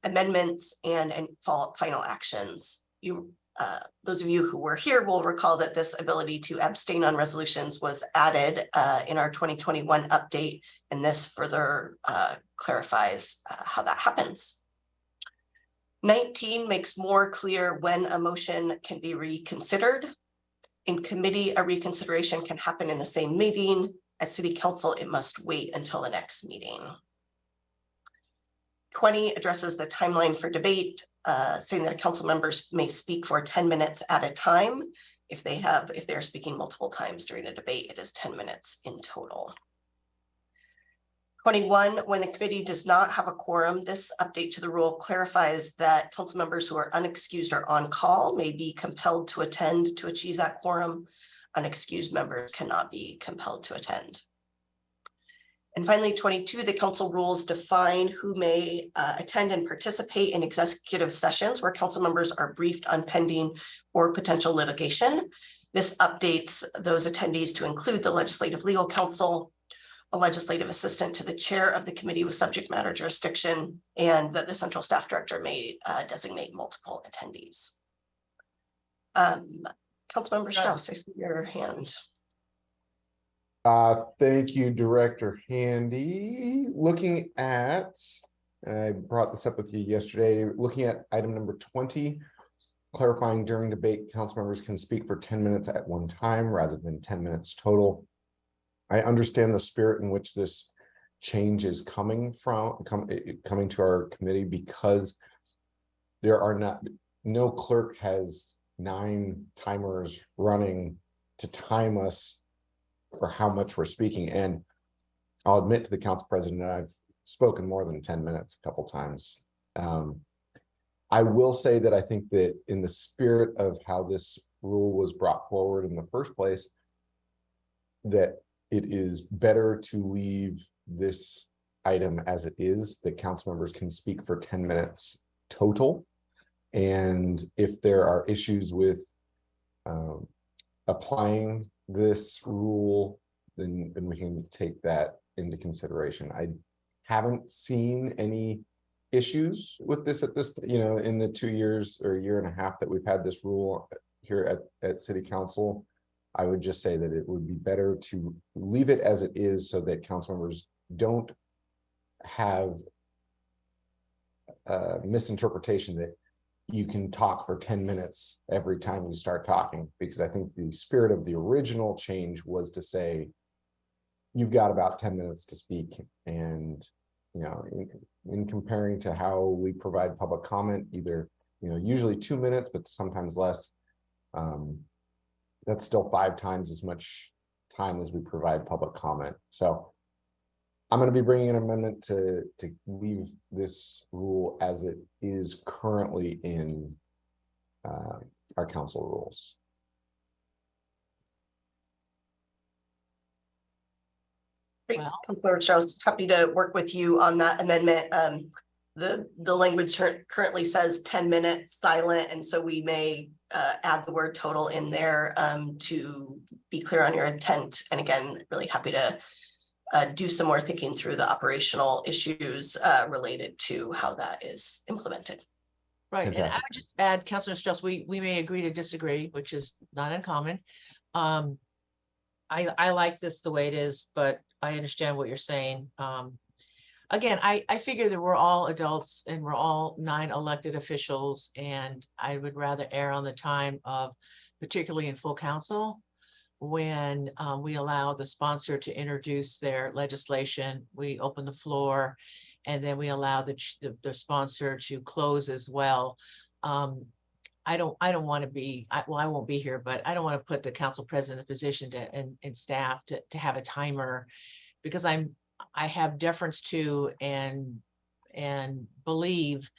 amendments, and final actions. Those of you who were here will recall that this ability to abstain on resolutions was added in our 2021 update, and this further clarifies how that happens. 19 makes more clear when a motion can be reconsidered. In committee, a reconsideration can happen in the same meeting. At City Council, it must wait until the next meeting. 20 addresses the timeline for debate, saying that council members may speak for 10 minutes at a time. If they're speaking multiple times during a debate, it is 10 minutes in total. 21, when the committee does not have a quorum, this update to the rule clarifies that council members who are unexcused or on call may be compelled to attend to achieve that quorum. Unexcused members cannot be compelled to attend. And finally, 22, the council rules define who may attend and participate in executive sessions where council members are briefed on pending or potential litigation. This updates those attendees to include the legislative legal counsel, a legislative assistant to the chair of the committee with subject matter jurisdiction, and that the central staff director may designate multiple attendees. Councilmember Strauss, I see your hand. Thank you, Director Handy. Looking at, and I brought this up with you yesterday, looking at item number 20, clarifying during debate, council members can speak for 10 minutes at one time rather than 10 minutes total. I understand the spirit in which this change is coming to our committee, because there are no clerk has 9 timers running to time us for how much we're speaking. And I'll admit to the council president, I've spoken more than 10 minutes a couple times. I will say that I think that in the spirit of how this rule was brought forward in the first place, that it is better to leave this item as it is, that council members can speak for 10 minutes total. And if there are issues with applying this rule, then we can take that into consideration. I haven't seen any issues with this at this, in the 2 years or year and a half that we've had this rule here at City Council. I would just say that it would be better to leave it as it is so that council members don't have a misinterpretation that you can talk for 10 minutes every time you start talking, because I think the spirit of the original change was to say, you've got about 10 minutes to speak. And, in comparing to how we provide public comment, either, usually 2 minutes, but sometimes less, that's still 5 times as much time as we provide public comment. So I'm going to be bringing an amendment to leave this rule as it is currently in our council rules. Great. Councilor Strauss, happy to work with you on that amendment. The language currently says 10 minutes silent, and so we may add the word total in there to be clear on your intent. And again, really happy to do some more thinking through the operational issues related to how that is implemented. Right, and I would just add, Councilor Strauss, we may agree to disagree, which is not uncommon. I like this the way it is, but I understand what you're saying. Again, I figure that we're all adults and we're all 9 elected officials, and I would rather err on the time of, particularly in full council, when we allow the sponsor to introduce their legislation, we open the floor, and then we allow the sponsor to close as well. I don't want to be, I won't be here, but I don't want to put the council president in a position and staff to have a timer, because I have deference to and believe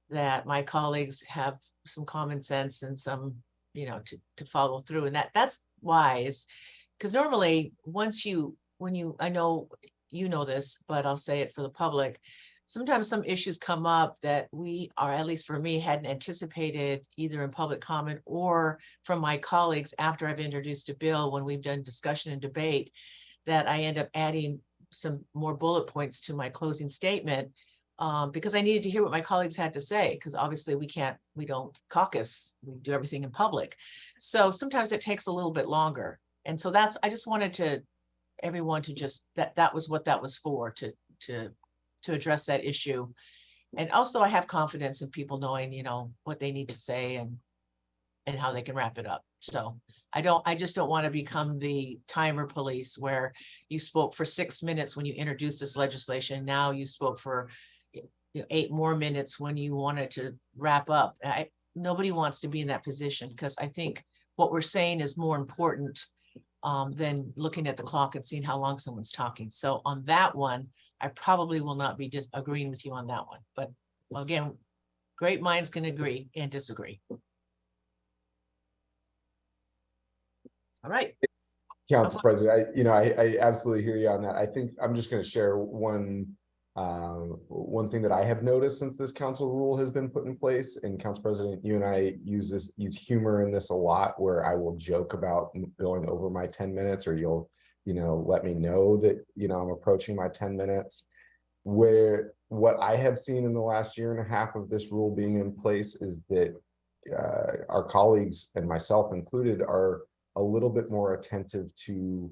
that my colleagues have some common sense and some, to follow through, and that's wise, because normally I know you know this, but I'll say it for the public. Sometimes some issues come up that we are, at least for me, hadn't anticipated either in public comment or from my colleagues after I've introduced a bill when we've done discussion and debate, that I end up adding some more bullet points to my closing statement because I needed to hear what my colleagues had to say, because obviously we don't caucus, we do everything in public. So sometimes it takes a little bit longer. And so I just wanted everyone to just, that was what that was for, to address that issue. And also I have confidence in people knowing, what they need to say and how they can wrap it up. So I just don't want to become the timer police where you spoke for 6 minutes when you introduced this legislation. Now you spoke for 8 more minutes when you wanted to wrap up. Nobody wants to be in that position, because I think what we're saying is more important than looking at the clock and seeing how long someone's talking. So on that one, I probably will not be agreeing with you on that one. But again, great minds can agree and disagree. All right. Council President, I absolutely hear you on that. I think I'm just going to share one thing that I have noticed since this council rule has been put in place. And Council President, you and I use humor in this a lot, where I will joke about going over my 10 minutes, or you'll, let me know that, I'm approaching my 10 minutes. Where what I have seen in the last year and a half of this rule being in place is that our colleagues, and myself included, are a little bit more attentive to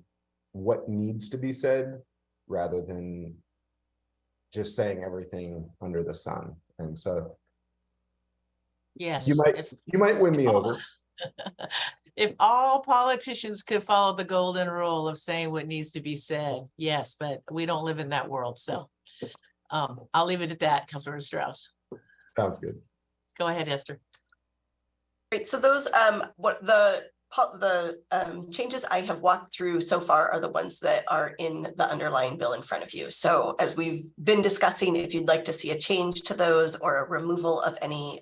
what needs to be said rather than just saying everything under the sun. And so Yes. you might win me over. If all politicians could follow the golden rule of saying what needs to be said, yes, but we don't live in that world. So I'll leave it at that, Councilor Strauss. Sounds good. Go ahead, Esther. Great. So those what the changes I have walked through so far are the ones that are in the underlying bill in front of you. So as we've been discussing, if you'd like to see a change to those or a removal of any,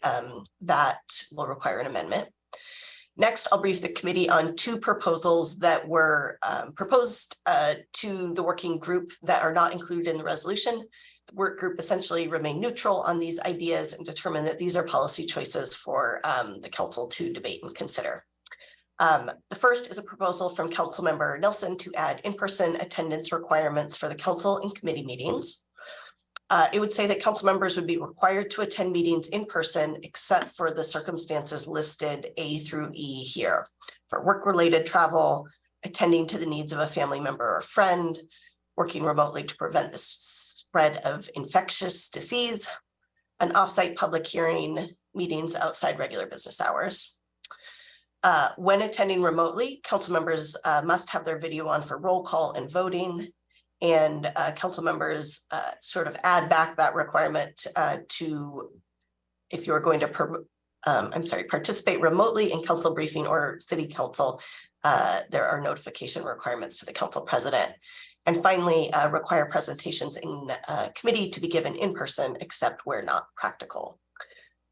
that will require an amendment. Next, I'll brief the committee on two proposals that were proposed to the working group that are not included in the resolution. The work group essentially remained neutral on these ideas and determined that these are policy choices for the council to debate and consider. The first is a proposal from Councilmember Nelson to add in-person attendance requirements for the council and committee meetings. It would say that council members would be required to attend meetings in person, except for the circumstances listed A through E here. For work-related travel, attending to the needs of a family member or friend, working remotely to prevent the spread of infectious disease, an offsite public hearing, meetings outside regular business hours. When attending remotely, council members must have their video on for roll call and voting. And council members sort of add back that requirement to, if you're going to, participate remotely in council briefing or city council, there are notification requirements to the council president. And finally, require presentations in committee to be given in person, except where not practical.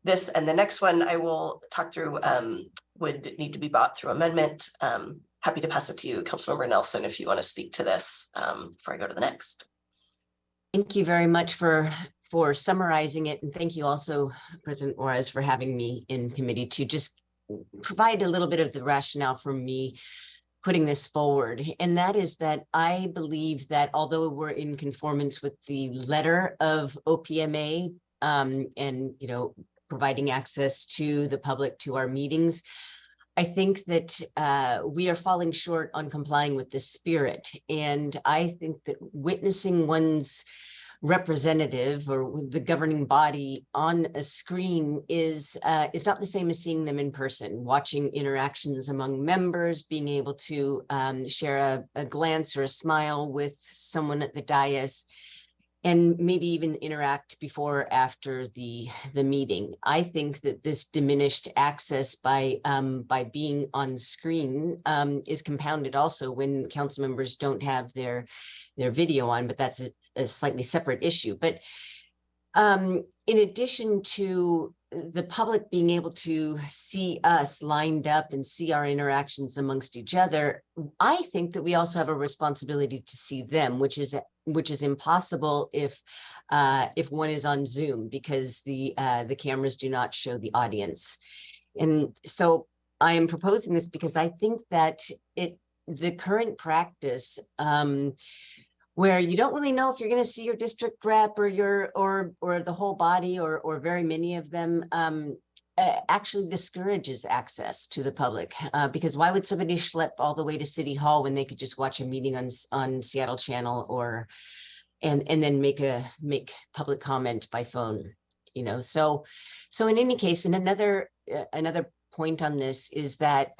This and the next one I will talk through would need to be brought through amendment. Happy to pass it to you, Councilmember Nelson, if you want to speak to this before I go to the next. Thank you very much for summarizing it. And thank you also, President Juarez, for having me in committee to just provide a little bit of the rationale for me putting this forward. And that is that I believe that although we're in conformance with the letter of OPMA and, providing access to the public to our meetings, I think that we are falling short on complying with the spirit. And I think that witnessing one's representative or the governing body on a screen is not the same as seeing them in person. Watching interactions among members, being able to share a glance or a smile with someone at the dais, and maybe even interact before or after the meeting. I think that this diminished access by being on screen is compounded also when council members don't have their video on, but that's a slightly separate issue. But in addition to the public being able to see us lined up and see our interactions amongst each other, I think that we also have a responsibility to see them, which is impossible if one is on Zoom, because the cameras do not show the audience. And so I am proposing this because I think that the current practice where you don't really know if you're going to see your district rep or the whole body or very many of them actually discourages access to the public, because why would somebody schlep all the way to City Hall when they could just watch a meeting on Seattle Channel and then make public comment by phone, So in any case, and another point on this is that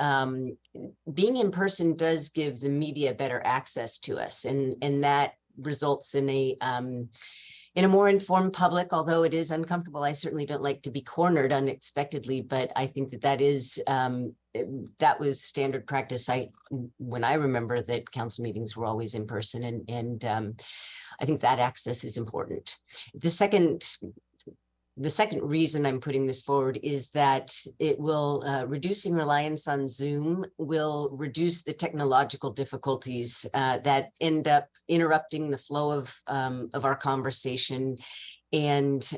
being in person does give the media better access to us, and that results in a more informed public, although it is uncomfortable. I certainly don't like to be cornered unexpectedly, but I think that was standard practice. When I remember that council meetings were always in person, and I think that access is important. The second the second reason I'm putting this forward is that it will, reducing reliance on Zoom will reduce the technological difficulties that end up interrupting the flow of our conversation and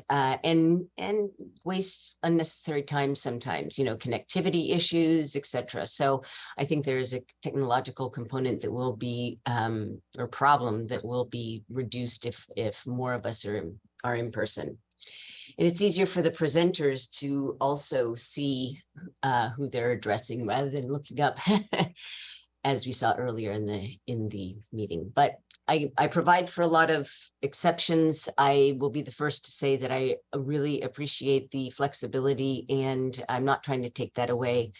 waste unnecessary time sometimes, you know, connectivity issues, etc. So I think there is a technological component that will be or problem that will be reduced if more of us are in person. And it's easier for the presenters to also see who they're addressing rather than looking up, as we saw earlier in the meeting. But I provide for a lot of exceptions. I will be the first to say that I really appreciate the flexibility, and I'm not trying to take that away.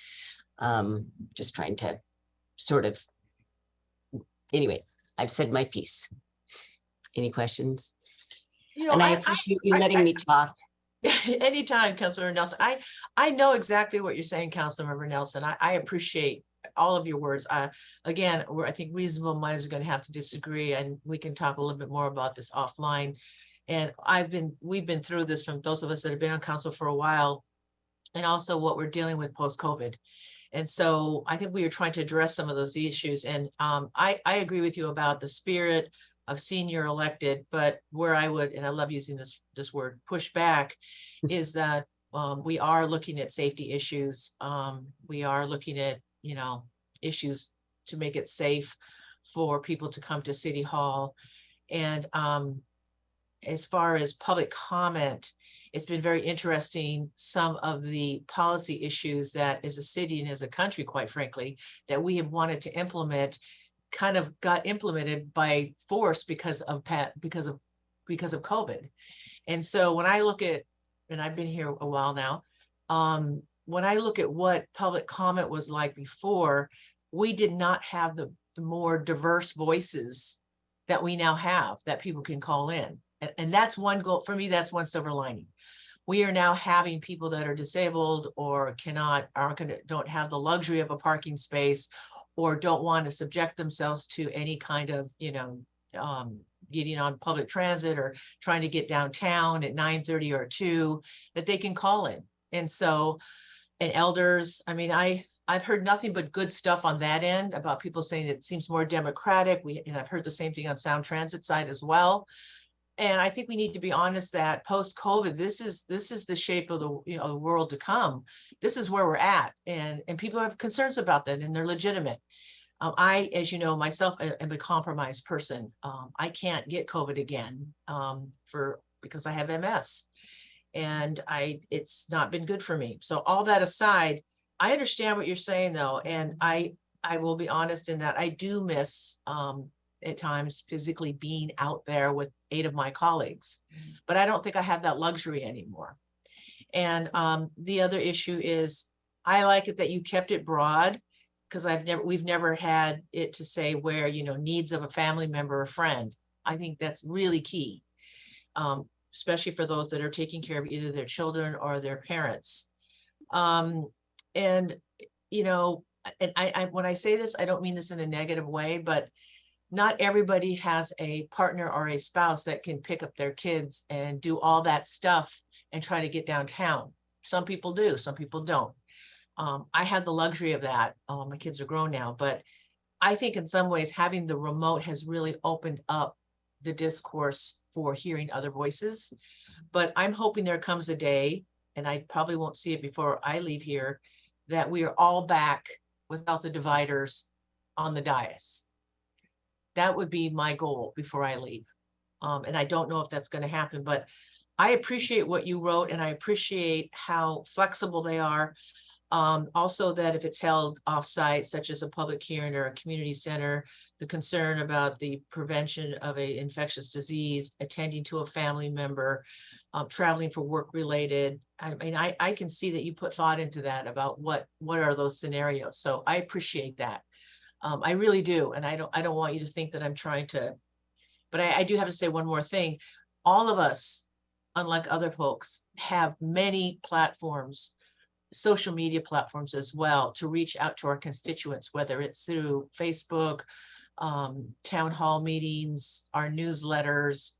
Just trying to sort of, anyway, I've said my piece. Any questions? You know, and I appreciate you letting me talk. Anytime, Councilmember Nelson. I know exactly what you're saying, Councilmember Nelson. I appreciate all of your words. Again, I think reasonable minds are going to have to disagree, and we can talk a little bit more about this offline. And we've been through this, from those of us that have been on council for a while, and also what we're dealing with post-COVID. And so I think we are trying to address some of those issues. And I agree with you about the spirit of senior elected, but where I would, and I love using this word, push back, is that we are looking at safety issues. We are looking at, you know, issues to make it safe for people to come to City Hall. And as far as public comment, it's been very interesting, some of the policy issues that as a city and as a country, quite frankly, that we have wanted to implement kind of got implemented by force because of COVID. And so when I look at, and I've been here a while now, when I look at what public comment was like before, we did not have the more diverse voices that we now have, that people can call in. And that's one goal for me. That's one silver lining. We are now having people that are disabled or don't have the luxury of a parking space, or don't want to subject themselves to any kind of, you know, getting on public transit or trying to get downtown at 9:30 or 2, that they can call in. And so, and elders, I mean, I've heard nothing but good stuff on that end about people saying it seems more democratic. And I've heard the same thing on Sound Transit side as well. And I think we need to be honest that post-COVID, this is the shape of the world to come. This is where we're at, and people have concerns about that, and they're legitimate. I, as you know, myself, am a compromised person. I can't get COVID again because I have MS, and it's not been good for me. So all that aside, I understand what you're saying though, and I will be honest in that I do miss at times physically being out there with 8 of my colleagues, but I don't think I have that luxury anymore. And the other issue is, I like it that you kept it broad, because we've never had it to say where, you know, needs of a family member or friend. I think that's really key, especially for those that are taking care of either their children or their parents. And, you know, and I when I say this, I don't mean this in a negative way, but not everybody has a partner or a spouse that can pick up their kids and do all that stuff and try to get downtown. Some people do, some people don't. I have the luxury of that. My kids are grown now, but I think in some ways having the remote has really opened up the discourse for hearing other voices. But I'm hoping there comes a day, and I probably won't see it before I leave here, that we are all back without the dividers on the dais. That would be my goal before I leave. And I don't know if that's going to happen, but I appreciate what you wrote, and I appreciate how flexible they are. Also, that if it's held offsite, such as a public hearing or a community center, the concern about the prevention of an infectious disease, attending to a family member, traveling for work related. I mean, I can see that you put thought into that about what are those scenarios. So I appreciate that. I really do. And I don't want you to think that I'm trying to, but I do have to say one more thing. All of us, unlike other folks, have many platforms, social media platforms as well, to reach out to our constituents, whether it's through Facebook, town hall meetings, our newsletters,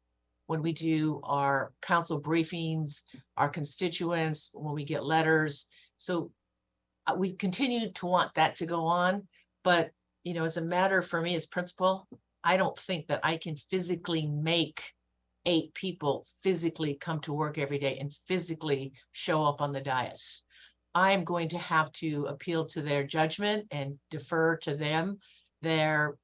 when we do our council briefings, our constituents, when we get letters. So we continue to want that to go on, but you know, as a matter for me as principal, I don't think that I can physically make 8 people physically come to work every day and physically show up on the dais. I'm going to have to appeal to their judgment and defer to them, their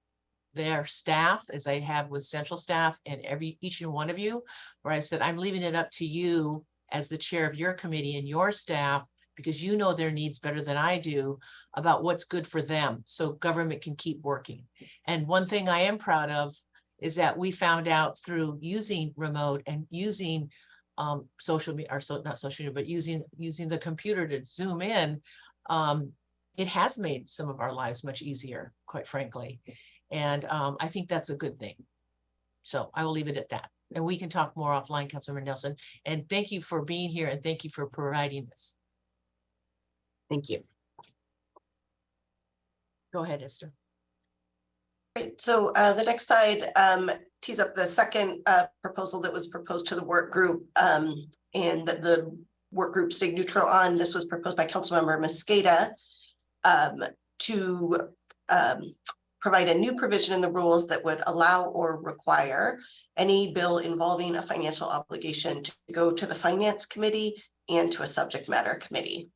staff, as I have with central staff and each and one of you, where I said, I'm leaving it up to you as the chair of your committee and your staff, because you know their needs better than I do about what's good for them, so government can keep working. And one thing I am proud of is that we found out through using remote and using social media, or not social media, but using the computer to Zoom in, it has made some of our lives much easier, quite frankly. And I think that's a good thing. So I will leave it at that. And we can talk more offline, Councilmember Nelson. And thank you for being here and thank you for providing this. Thank you. Go ahead, Esther. Great. So the next slide tees up the second proposal that was proposed to the work group, and that the work group stayed neutral on. This was proposed by Councilmember Mosqueda to provide a new provision in the rules that would allow or require any bill involving a financial obligation to go to the Finance Committee and to a subject matter committee.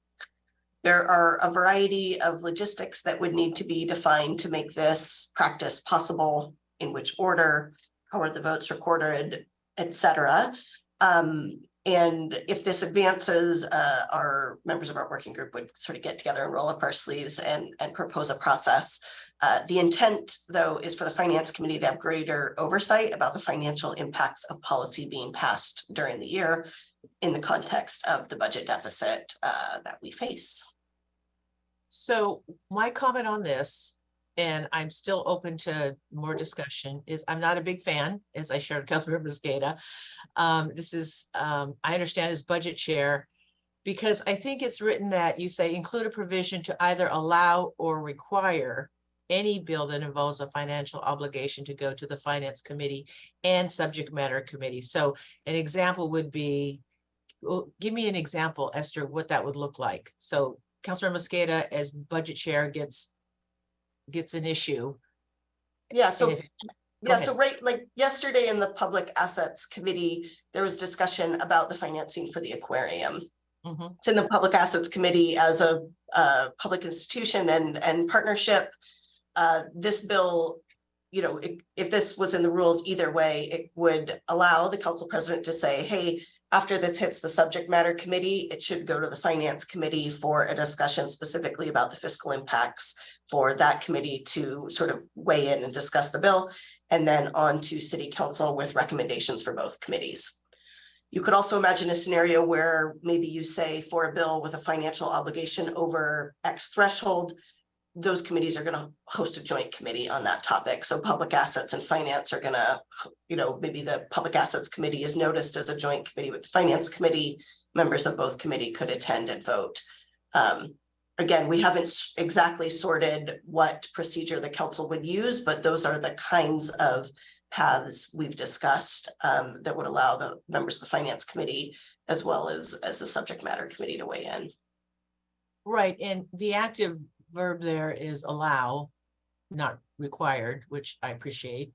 There are a variety of logistics that would need to be defined to make this practice possible, in which order, how are the votes recorded, etc. And if this advances, our members of our working group would sort of get together and roll up our sleeves and propose a process. The intent, though, is for the Finance Committee to have greater oversight about the financial impacts of policy being passed during the year in the context of the budget deficit that we face. So my comment on this, and I'm still open to more discussion, is I'm not a big fan, as I shared with Councilmember Mosqueda. This is, I understand as budget chair, because I think it's written that you say include a provision to either allow or require any bill that involves a financial obligation to go to the Finance Committee and subject matter committee. So an example would be, well, give me an example, Esther, what that would look like. So Councilmember Mosqueda as budget chair gets an issue. Yeah, so so right, like yesterday in the Public Assets Committee, there was discussion about the financing for the aquarium. It's in the Public Assets Committee as a public institution and partnership. This bill, you know, if this was in the rules either way, it would allow the council president to say, hey, after this hits the subject matter committee, it should go to the Finance Committee for a discussion specifically about the fiscal impacts for that committee to sort of weigh in and discuss the bill, and then on to City Council with recommendations for both committees. You could also imagine a scenario where maybe you say for a bill with a financial obligation over X threshold, those committees are going to host a joint committee on that topic. So public assets and finance are going to, you know, maybe the public assets committee is noticed as a joint committee with the finance committee. Members of both committee could attend and vote. Again, we haven't exactly sorted what procedure the council would use, but those are the kinds of paths we've discussed that would allow the members of the finance committee as well as the subject matter committee to weigh in. Right, and the active verb there is allow, not required, which I appreciate.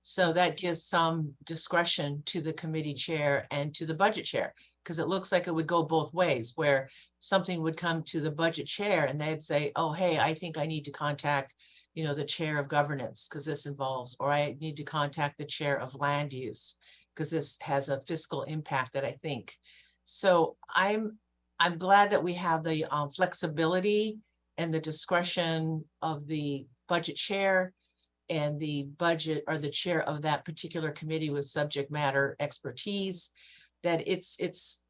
So that gives some discretion to the committee chair and to the budget chair, because it looks like it would go both ways, where something would come to the budget chair and they'd say, oh, hey, I think I need to contact, you know, the chair of governance because this involves, or I need to contact the chair of land use because this has a fiscal impact that I think. So I'm glad that we have the flexibility and the discretion of the budget chair and the budget or the chair of that particular committee with subject matter expertise, that it's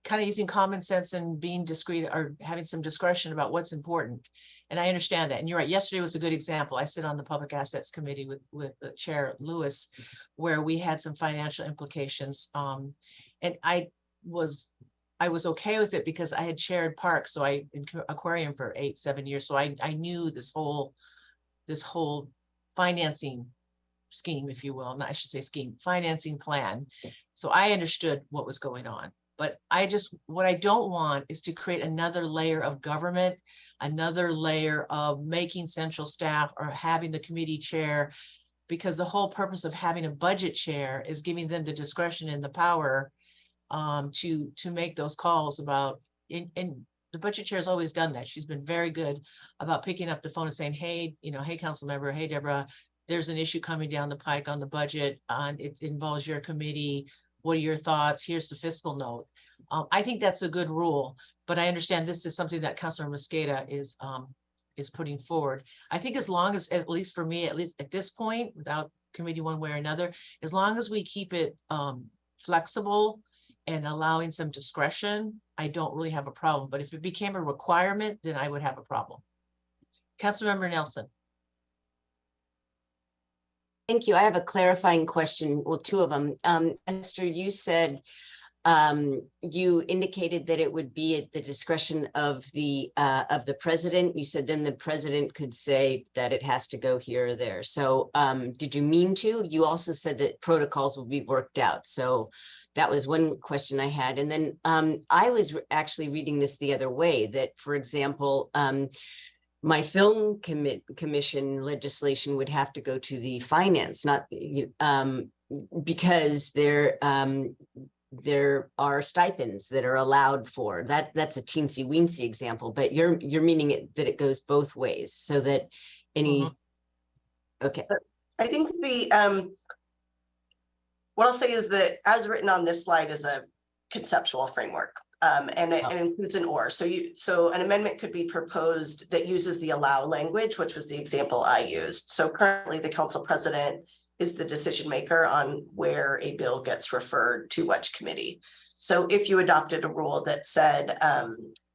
kind of using common sense and being discreet or having some discretion about what's important. And I understand that. And you're right, yesterday was a good example. I sit on the Public Assets Committee with the Chair Lewis, where we had some financial implications. And I was okay with it because I had chaired parks, so I in aquarium for 7 years. So I knew this whole financing scheme, if you will, not, I should say scheme, financing plan. So I understood what was going on. But what I don't want is to create another layer of government, another layer of making central staff or having the committee chair, because the whole purpose of having a budget chair is giving them the discretion and the power to make those calls about, and the budget chair has always done that. She's been very good about picking up the phone and saying, hey, hey, council member, hey, Deborah, there's an issue coming down the pike on the budget, it involves your committee. What are your thoughts? Here's the fiscal note. I think that's a good rule, but I understand this is something that Councilor Mosqueda is putting forward. I think as long as, at least for me, at least at this point, without committee one way or another, as long as we keep it flexible and allowing some discretion, I don't really have a problem. But if it became a requirement, then I would have a problem. Councilmember Nelson. Thank you. I have a clarifying question. Well, two of them. Esther, you said you indicated that it would be at the discretion of the president. You said then the president could say that it has to go here or there. So did you mean to? You also said that protocols will be worked out. So that was one question I had. And then I was actually reading this the other way, that, for example, my film commission legislation would have to go to the finance, not because there are stipends that are allowed for that. That's a teensy weensy example, but you're meaning that it goes both ways, so that any. Okay. I think what I'll say is that as written on this slide is a conceptual framework. And it includes an or. So an amendment could be proposed that uses the allow language, which was the example I used. So currently the council president is the decision maker on where a bill gets referred to which committee. So if you adopted a rule that said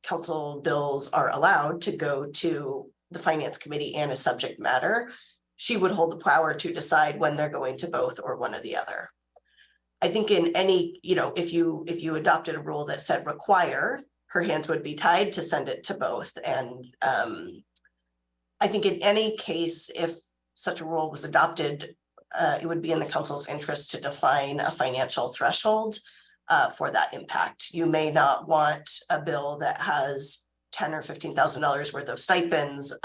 council bills are allowed to go to the finance committee and a subject matter, she would hold the power to decide when they're going to both or one or the other. I think in any, if you adopted a rule that said require, her hands would be tied to send it to both. And I think in any case, if such a rule was adopted, it would be in the council's interest to define a financial threshold for that impact. You may not want a bill that has $10,000 or $15,000 worth of stipends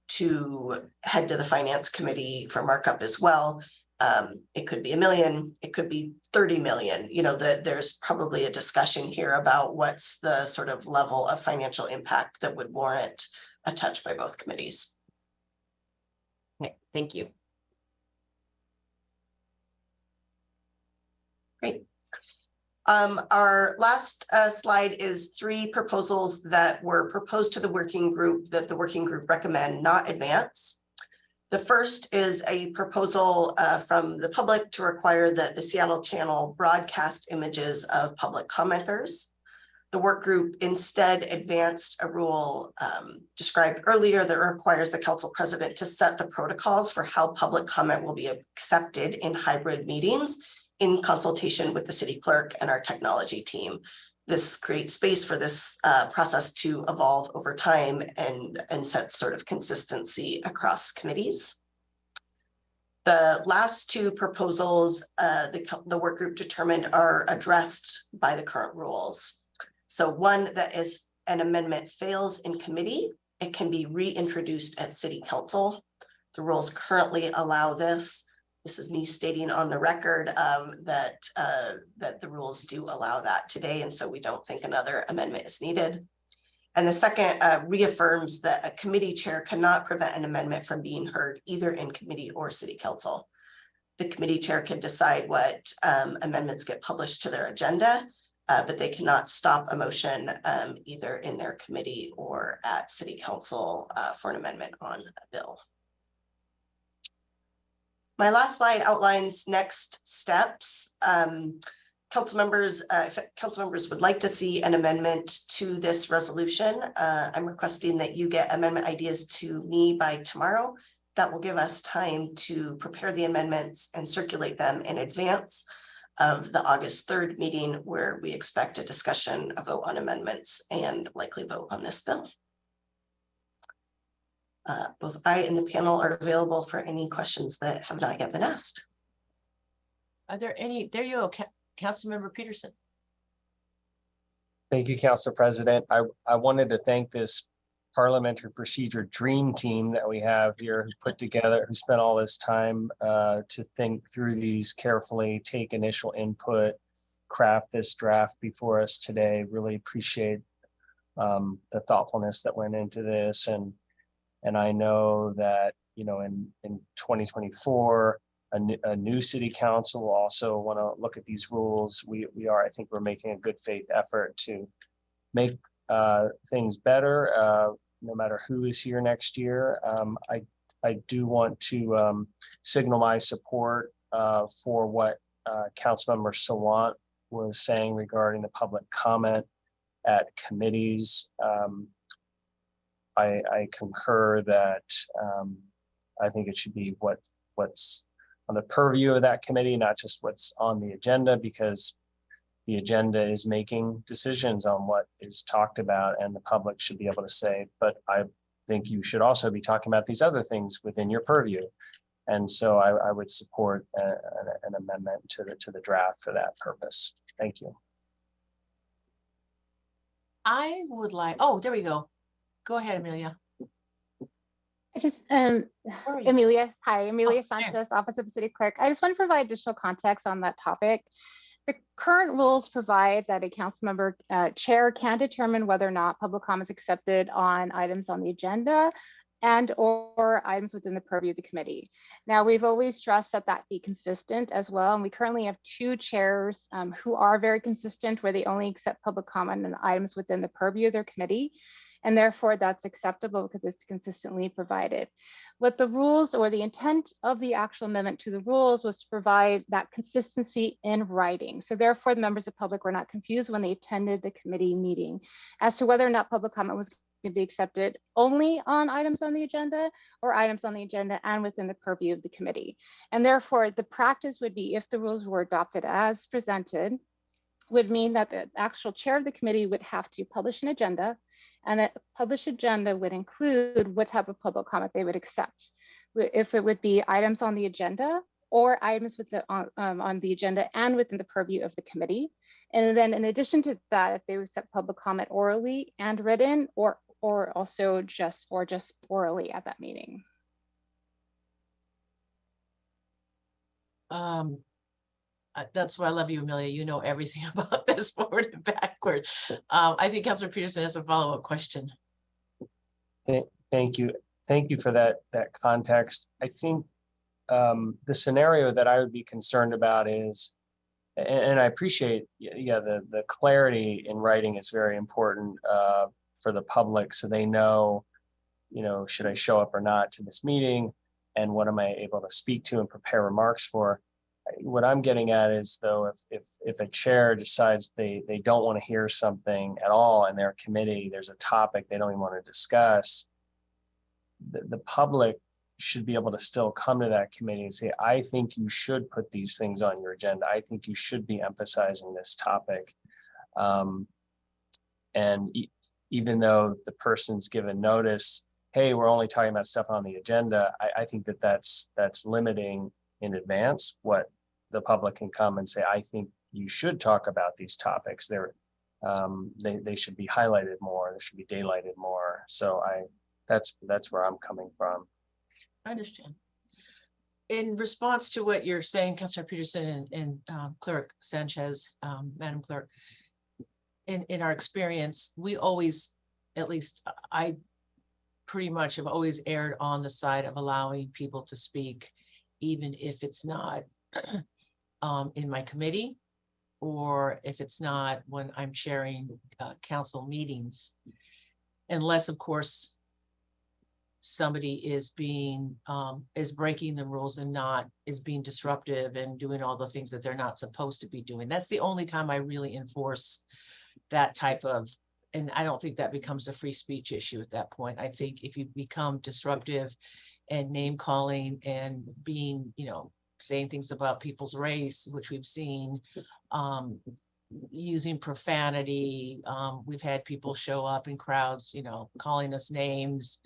to head to the finance committee for markup as well. It could be $1 million, it could be 30 million. There's probably a discussion here about what's the sort of level of financial impact that would warrant a touch by both committees. Okay, thank you. Great. Our last slide is 3 proposals that were proposed to the working group that the working group recommend not advance. The first is a proposal from the public to require that the Seattle Channel broadcast images of public commenters. The work group instead advanced a rule described earlier that requires the council president to set the protocols for how public comment will be accepted in hybrid meetings in consultation with the city clerk and our technology team. This creates space for this process to evolve over time and sets sort of consistency across committees. The last 2 proposals the work group determined are addressed by the current rules. So one that is an amendment fails in committee, it can be reintroduced at city council. The rules currently allow this. This is me stating on the record that the rules do allow that today, and so we don't think another amendment is needed. And the second reaffirms that a committee chair cannot prevent an amendment from being heard either in committee or city council. The committee chair can decide what amendments get published to their agenda, but they cannot stop a motion either in their committee or at city council for an amendment on a bill. My last slide outlines next steps. Council members, if council members would like to see an amendment to this resolution, I'm requesting that you get amendment ideas to me by tomorrow. That will give us time to prepare the amendments and circulate them in advance of the August 3rd meeting, where we expect a discussion, a vote on amendments, and likely vote on this bill. Both I and the panel are available for any questions that have not yet been asked. Are there any, there you go, Councilmember Peterson. Thank you, Council President. I wanted to thank this parliamentary procedure dream team that we have here who put together, who spent all this time to think through these carefully, take initial input, craft this draft before us today. Really appreciate the thoughtfulness that went into this. And I know that, you know, in 2024, a new city council will also want to look at these rules. I think we're making a good faith effort to make things better, no matter who is here next year. I do want to signal my support for what Councilmember Sawant was saying regarding the public comment at committees. I concur that I think it should be what's on the purview of that committee, not just what's on the agenda, because the agenda is making decisions on what is talked about and the public should be able to say, but I think you should also be talking about these other things within your purview. And so I would support an amendment to the draft for that purpose. Thank you. I would like, oh, there we go. Go ahead, Amelia. I just, Amelia, hi, Amelia Sanchez, Office of the City Clerk. I just want to provide additional context on that topic. The current rules provide that a council member chair can determine whether or not public comment is accepted on items on the agenda and or items within the purview of the committee. Now, we've always stressed that that be consistent as well. And we currently have two chairs who are very consistent, where they only accept public comment on items within the purview of their committee. And therefore that's acceptable because it's consistently provided. What the rules, or the intent of the actual amendment to the rules, was to provide that consistency in writing. So therefore the members of the public were not confused when they attended the committee meeting as to whether or not public comment was to be accepted only on items on the agenda or items on the agenda and within the purview of the committee. And therefore the practice would be, if the rules were adopted as presented, would mean that the actual chair of the committee would have to publish an agenda, and that published agenda would include what type of public comment they would accept. If it would be items on the agenda or items with on the agenda and within the purview of the committee. And then in addition to that, if they accept public comment orally and written, or also just orally at that meeting. That's why I love you, Amelia. You know everything about this forward and backward. I think Councilor Peterson has a follow-up question. Thank you. Thank you for that context. I think the scenario that I would be concerned about is, and I appreciate, the clarity in writing is very important for the public, so they know, should I show up or not to this meeting, and what am I able to speak to and prepare remarks for. What I'm getting at is, though, if a chair decides they don't want to hear something at all in their committee, there's a topic they don't even want to discuss, the public should be able to still come to that committee and say, I think you should put these things on your agenda. I think you should be emphasizing this topic. And even though the person's given notice, hey, we're only talking about stuff on the agenda, I think that's limiting in advance what the public can come and say, I think you should talk about these topics. They should be highlighted more, they should be daylighted more. So that's where I'm coming from. I understand. In response to what you're saying, Councilor Peterson and Clerk Sanchez, Madam Clerk, in our experience, we always, at least I pretty much have always erred on the side of allowing people to speak, even if it's not in my committee, or if it's not when I'm chairing council meetings, unless of course somebody is breaking the rules and is being disruptive and doing all the things that they're not supposed to be doing. That's the only time I really enforce that type of, and I don't think that becomes a free speech issue at that point. I think if you become disruptive and name calling and being, saying things about people's race, which we've seen, using profanity. We've had people show up in crowds, calling us names,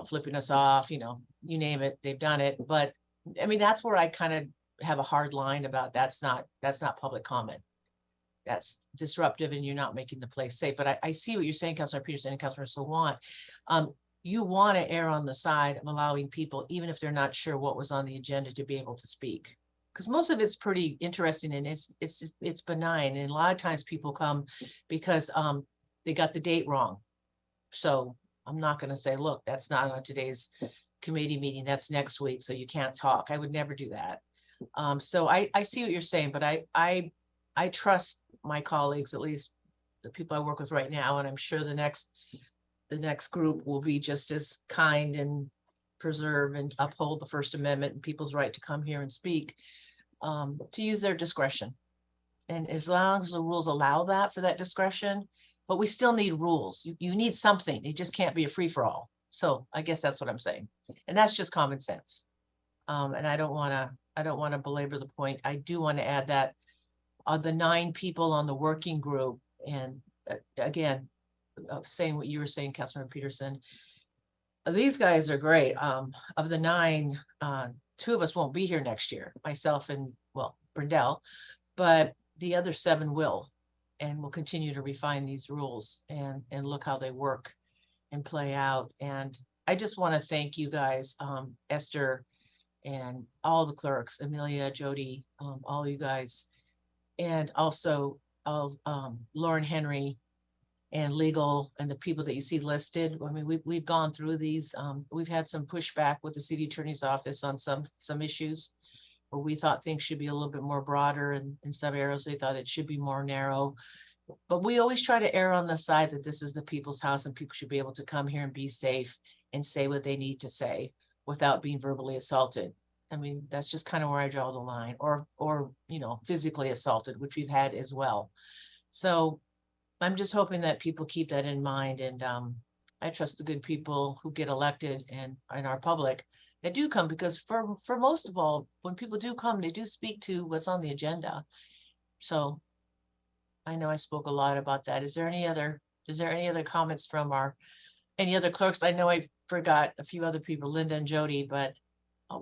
flipping us off, you name it, they've done it. But I mean, that's where I kind of have a hard line about that's not public comment. That's disruptive and you're not making the place safe. But I see what you're saying, Councilor Peterson and Councilor Sawant. You want to err on the side of allowing people, even if they're not sure what was on the agenda, to be able to speak. Because most of it's pretty interesting and it's benign. And a lot of times people come because they got the date wrong. So I'm not going to say, look, that's not on today's committee meeting, that's next week, so you can't talk. I would never do that. So I see what you're saying, but I trust my colleagues, at least the people I work with right now, and I'm sure the next group will be just as kind and preserve and uphold the First Amendment and people's right to come here and speak, to use their discretion. And as long as the rules allow that for that discretion, but we still need rules. You need something. It just can't be a free-for-all. So I guess that's what I'm saying. And that's just common sense. And I don't want to belabor the point. I do want to add that the 9 people on the working group, and again, saying what you were saying, Councilman Peterson, these guys are great. Of the 9, 2 of us won't be here next year, myself and, well, Brindell, but the other 7 will, and we'll continue to refine these rules and look how they work and play out. And I just want to thank you guys, Esther and all the clerks, Amelia, Jody, all you guys, and also Lauren Henry and legal and the people that you see listed. I mean, we've gone through these. We've had some pushback with the city attorney's office on some issues where we thought things should be a little bit more broader, and in some areas they thought it should be more narrow. But we always try to err on the side that this is the people's house and people should be able to come here and be safe and say what they need to say without being verbally assaulted. I mean, that's just kind of where I draw the line, or physically assaulted, which we've had as well. So I'm just hoping that people keep that in mind. And I trust the good people who get elected and our public that do come, because for most of all, when people do come, they do speak to what's on the agenda. So I know I spoke a lot about that. Is there any other comments from any other clerks? I know I forgot a few other people, Linda and Jody, but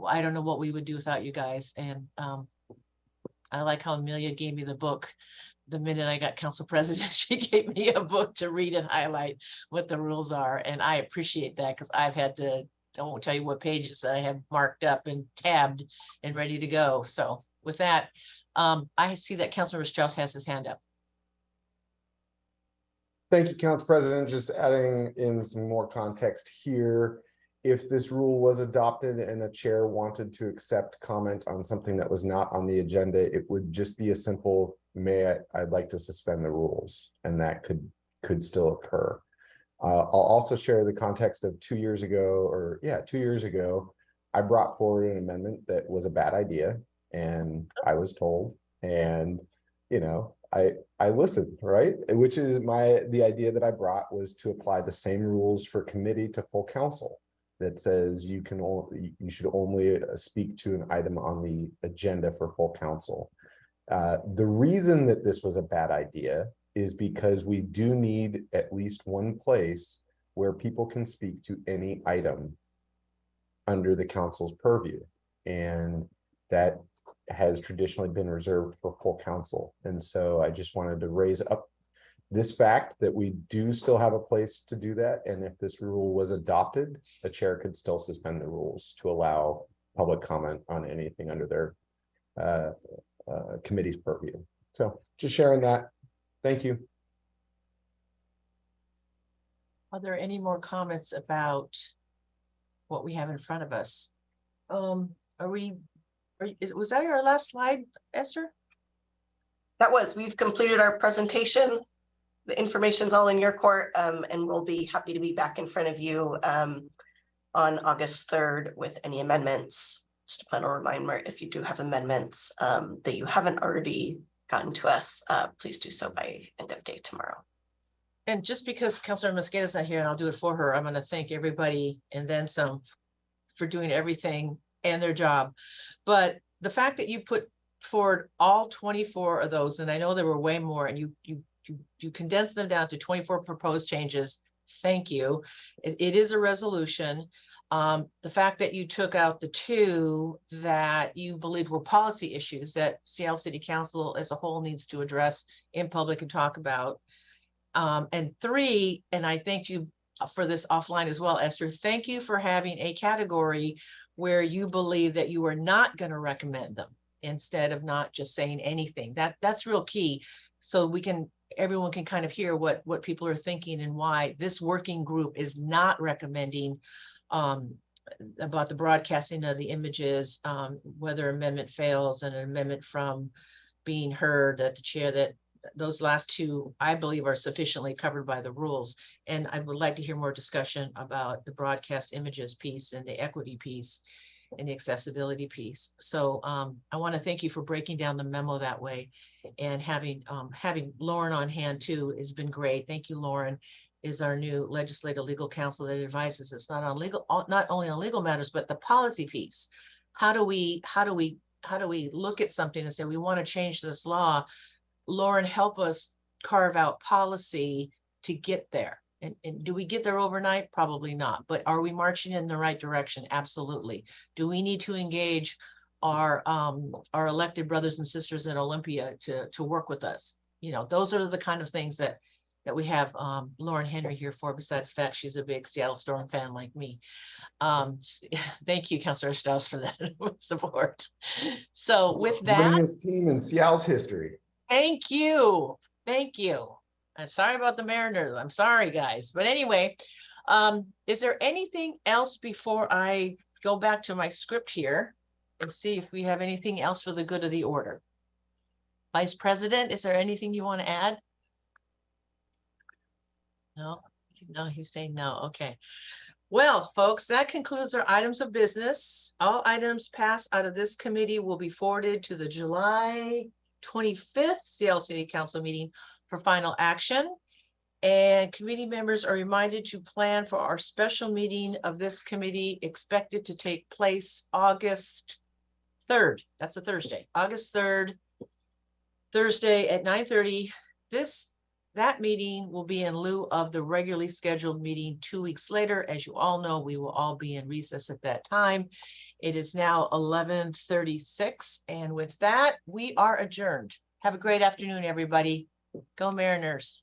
I don't know what we would do without you guys. And I like how Amelia gave me the book. The minute I got council president, she gave me a book to read and highlight what the rules are. And I appreciate that, because I've had to, I won't tell you what pages that I have marked up and tabbed and ready to go. So with that, I see that Councilmember Strauss has his hand up. Thank you, Council President. Just adding in some more context here. If this rule was adopted and the chair wanted to accept comment on something that was not on the agenda, it would just be a simple, I'd like to suspend the rules, and that could still occur. I'll also share the context of 2 years ago, 2 years ago, I brought forward an amendment that was a bad idea, and I was told, and I listened, right? Which is the idea that I brought was to apply the same rules for committee to full council, that says you should only speak to an item on the agenda for full council. The reason that this was a bad idea is because we do need at least one place where people can speak to any item under the council's purview. And that has traditionally been reserved for full council. And so I just wanted to raise up this fact that we do still have a place to do that. And if this rule was adopted, the chair could still suspend the rules to allow public comment on anything under their committee's purview. So just sharing that. Thank you. Are there any more comments about what we have in front of us? Was that your last slide, Esther? That was. We've completed our presentation. The information's all in your court, and we'll be happy to be back in front of you on August 3rd with any amendments. Just a final reminder, if you do have amendments that you haven't already gotten to us, please do so by end of day tomorrow. And just because Councilor Mosqueda's not here and I'll do it for her, I'm going to thank everybody and then some for doing everything and their job. But the fact that you put forward all 24 of those, and I know there were way more, and you condensed them down to 24 proposed changes thank you. It is a resolution. The fact that you took out the two that you believe were policy issues that Seattle City Council as a whole needs to address in public and talk about. And three, and I thank you for this offline as well, Esther, thank you for having a category where you believe that you are not going to recommend them instead of not just saying anything. That's real key. So everyone can kind of hear what people are thinking and why this working group is not recommending about the broadcasting of the images, whether amendment fails and an amendment from being heard at the chair, that those last two, I believe, are sufficiently covered by the rules. And I would like to hear more discussion about the broadcast images piece and the equity piece and the accessibility piece. So I want to thank you for breaking down the memo that way, and having Lauren on hand too has been great. Thank you, Lauren. Is our new legislative legal counsel that advises us not only on legal matters, but the policy piece. How do we look at something and say, we want to change this law? Lauren, help us carve out policy to get there. And do we get there overnight? Probably not. But are we marching in the right direction? Absolutely. Do we need to engage our elected brothers and sisters in Olympia to work with us? You know, those are the kind of things that we have Lauren Henry here for, besides the fact she's a big Seattle Storm fan like me. Thank you, Councilor Strauss, for that support. So with that, Winningest team in Seattle's history. Thank you. Thank you. I'm sorry about the Mariners. I'm sorry, guys. But anyway, is there anything else before I go back to my script here and see if we have anything else for the good of the order? Vice President, is there anything you want to add? No, he's saying no. Okay. Well, folks, that concludes our items of business. All items passed out of this committee will be forwarded to the July 25th Seattle City Council meeting for final action. And committee members are reminded to plan for our special meeting of this committee, expected to take place August 3rd. That's a Thursday, August 3rd, Thursday at 9:30. That meeting will be in lieu of the regularly scheduled meeting 2 weeks later. As you all know, we will all be in recess at that time. It is now 11:36. And with that, we are adjourned. Have a great afternoon, everybody. Go Mariners.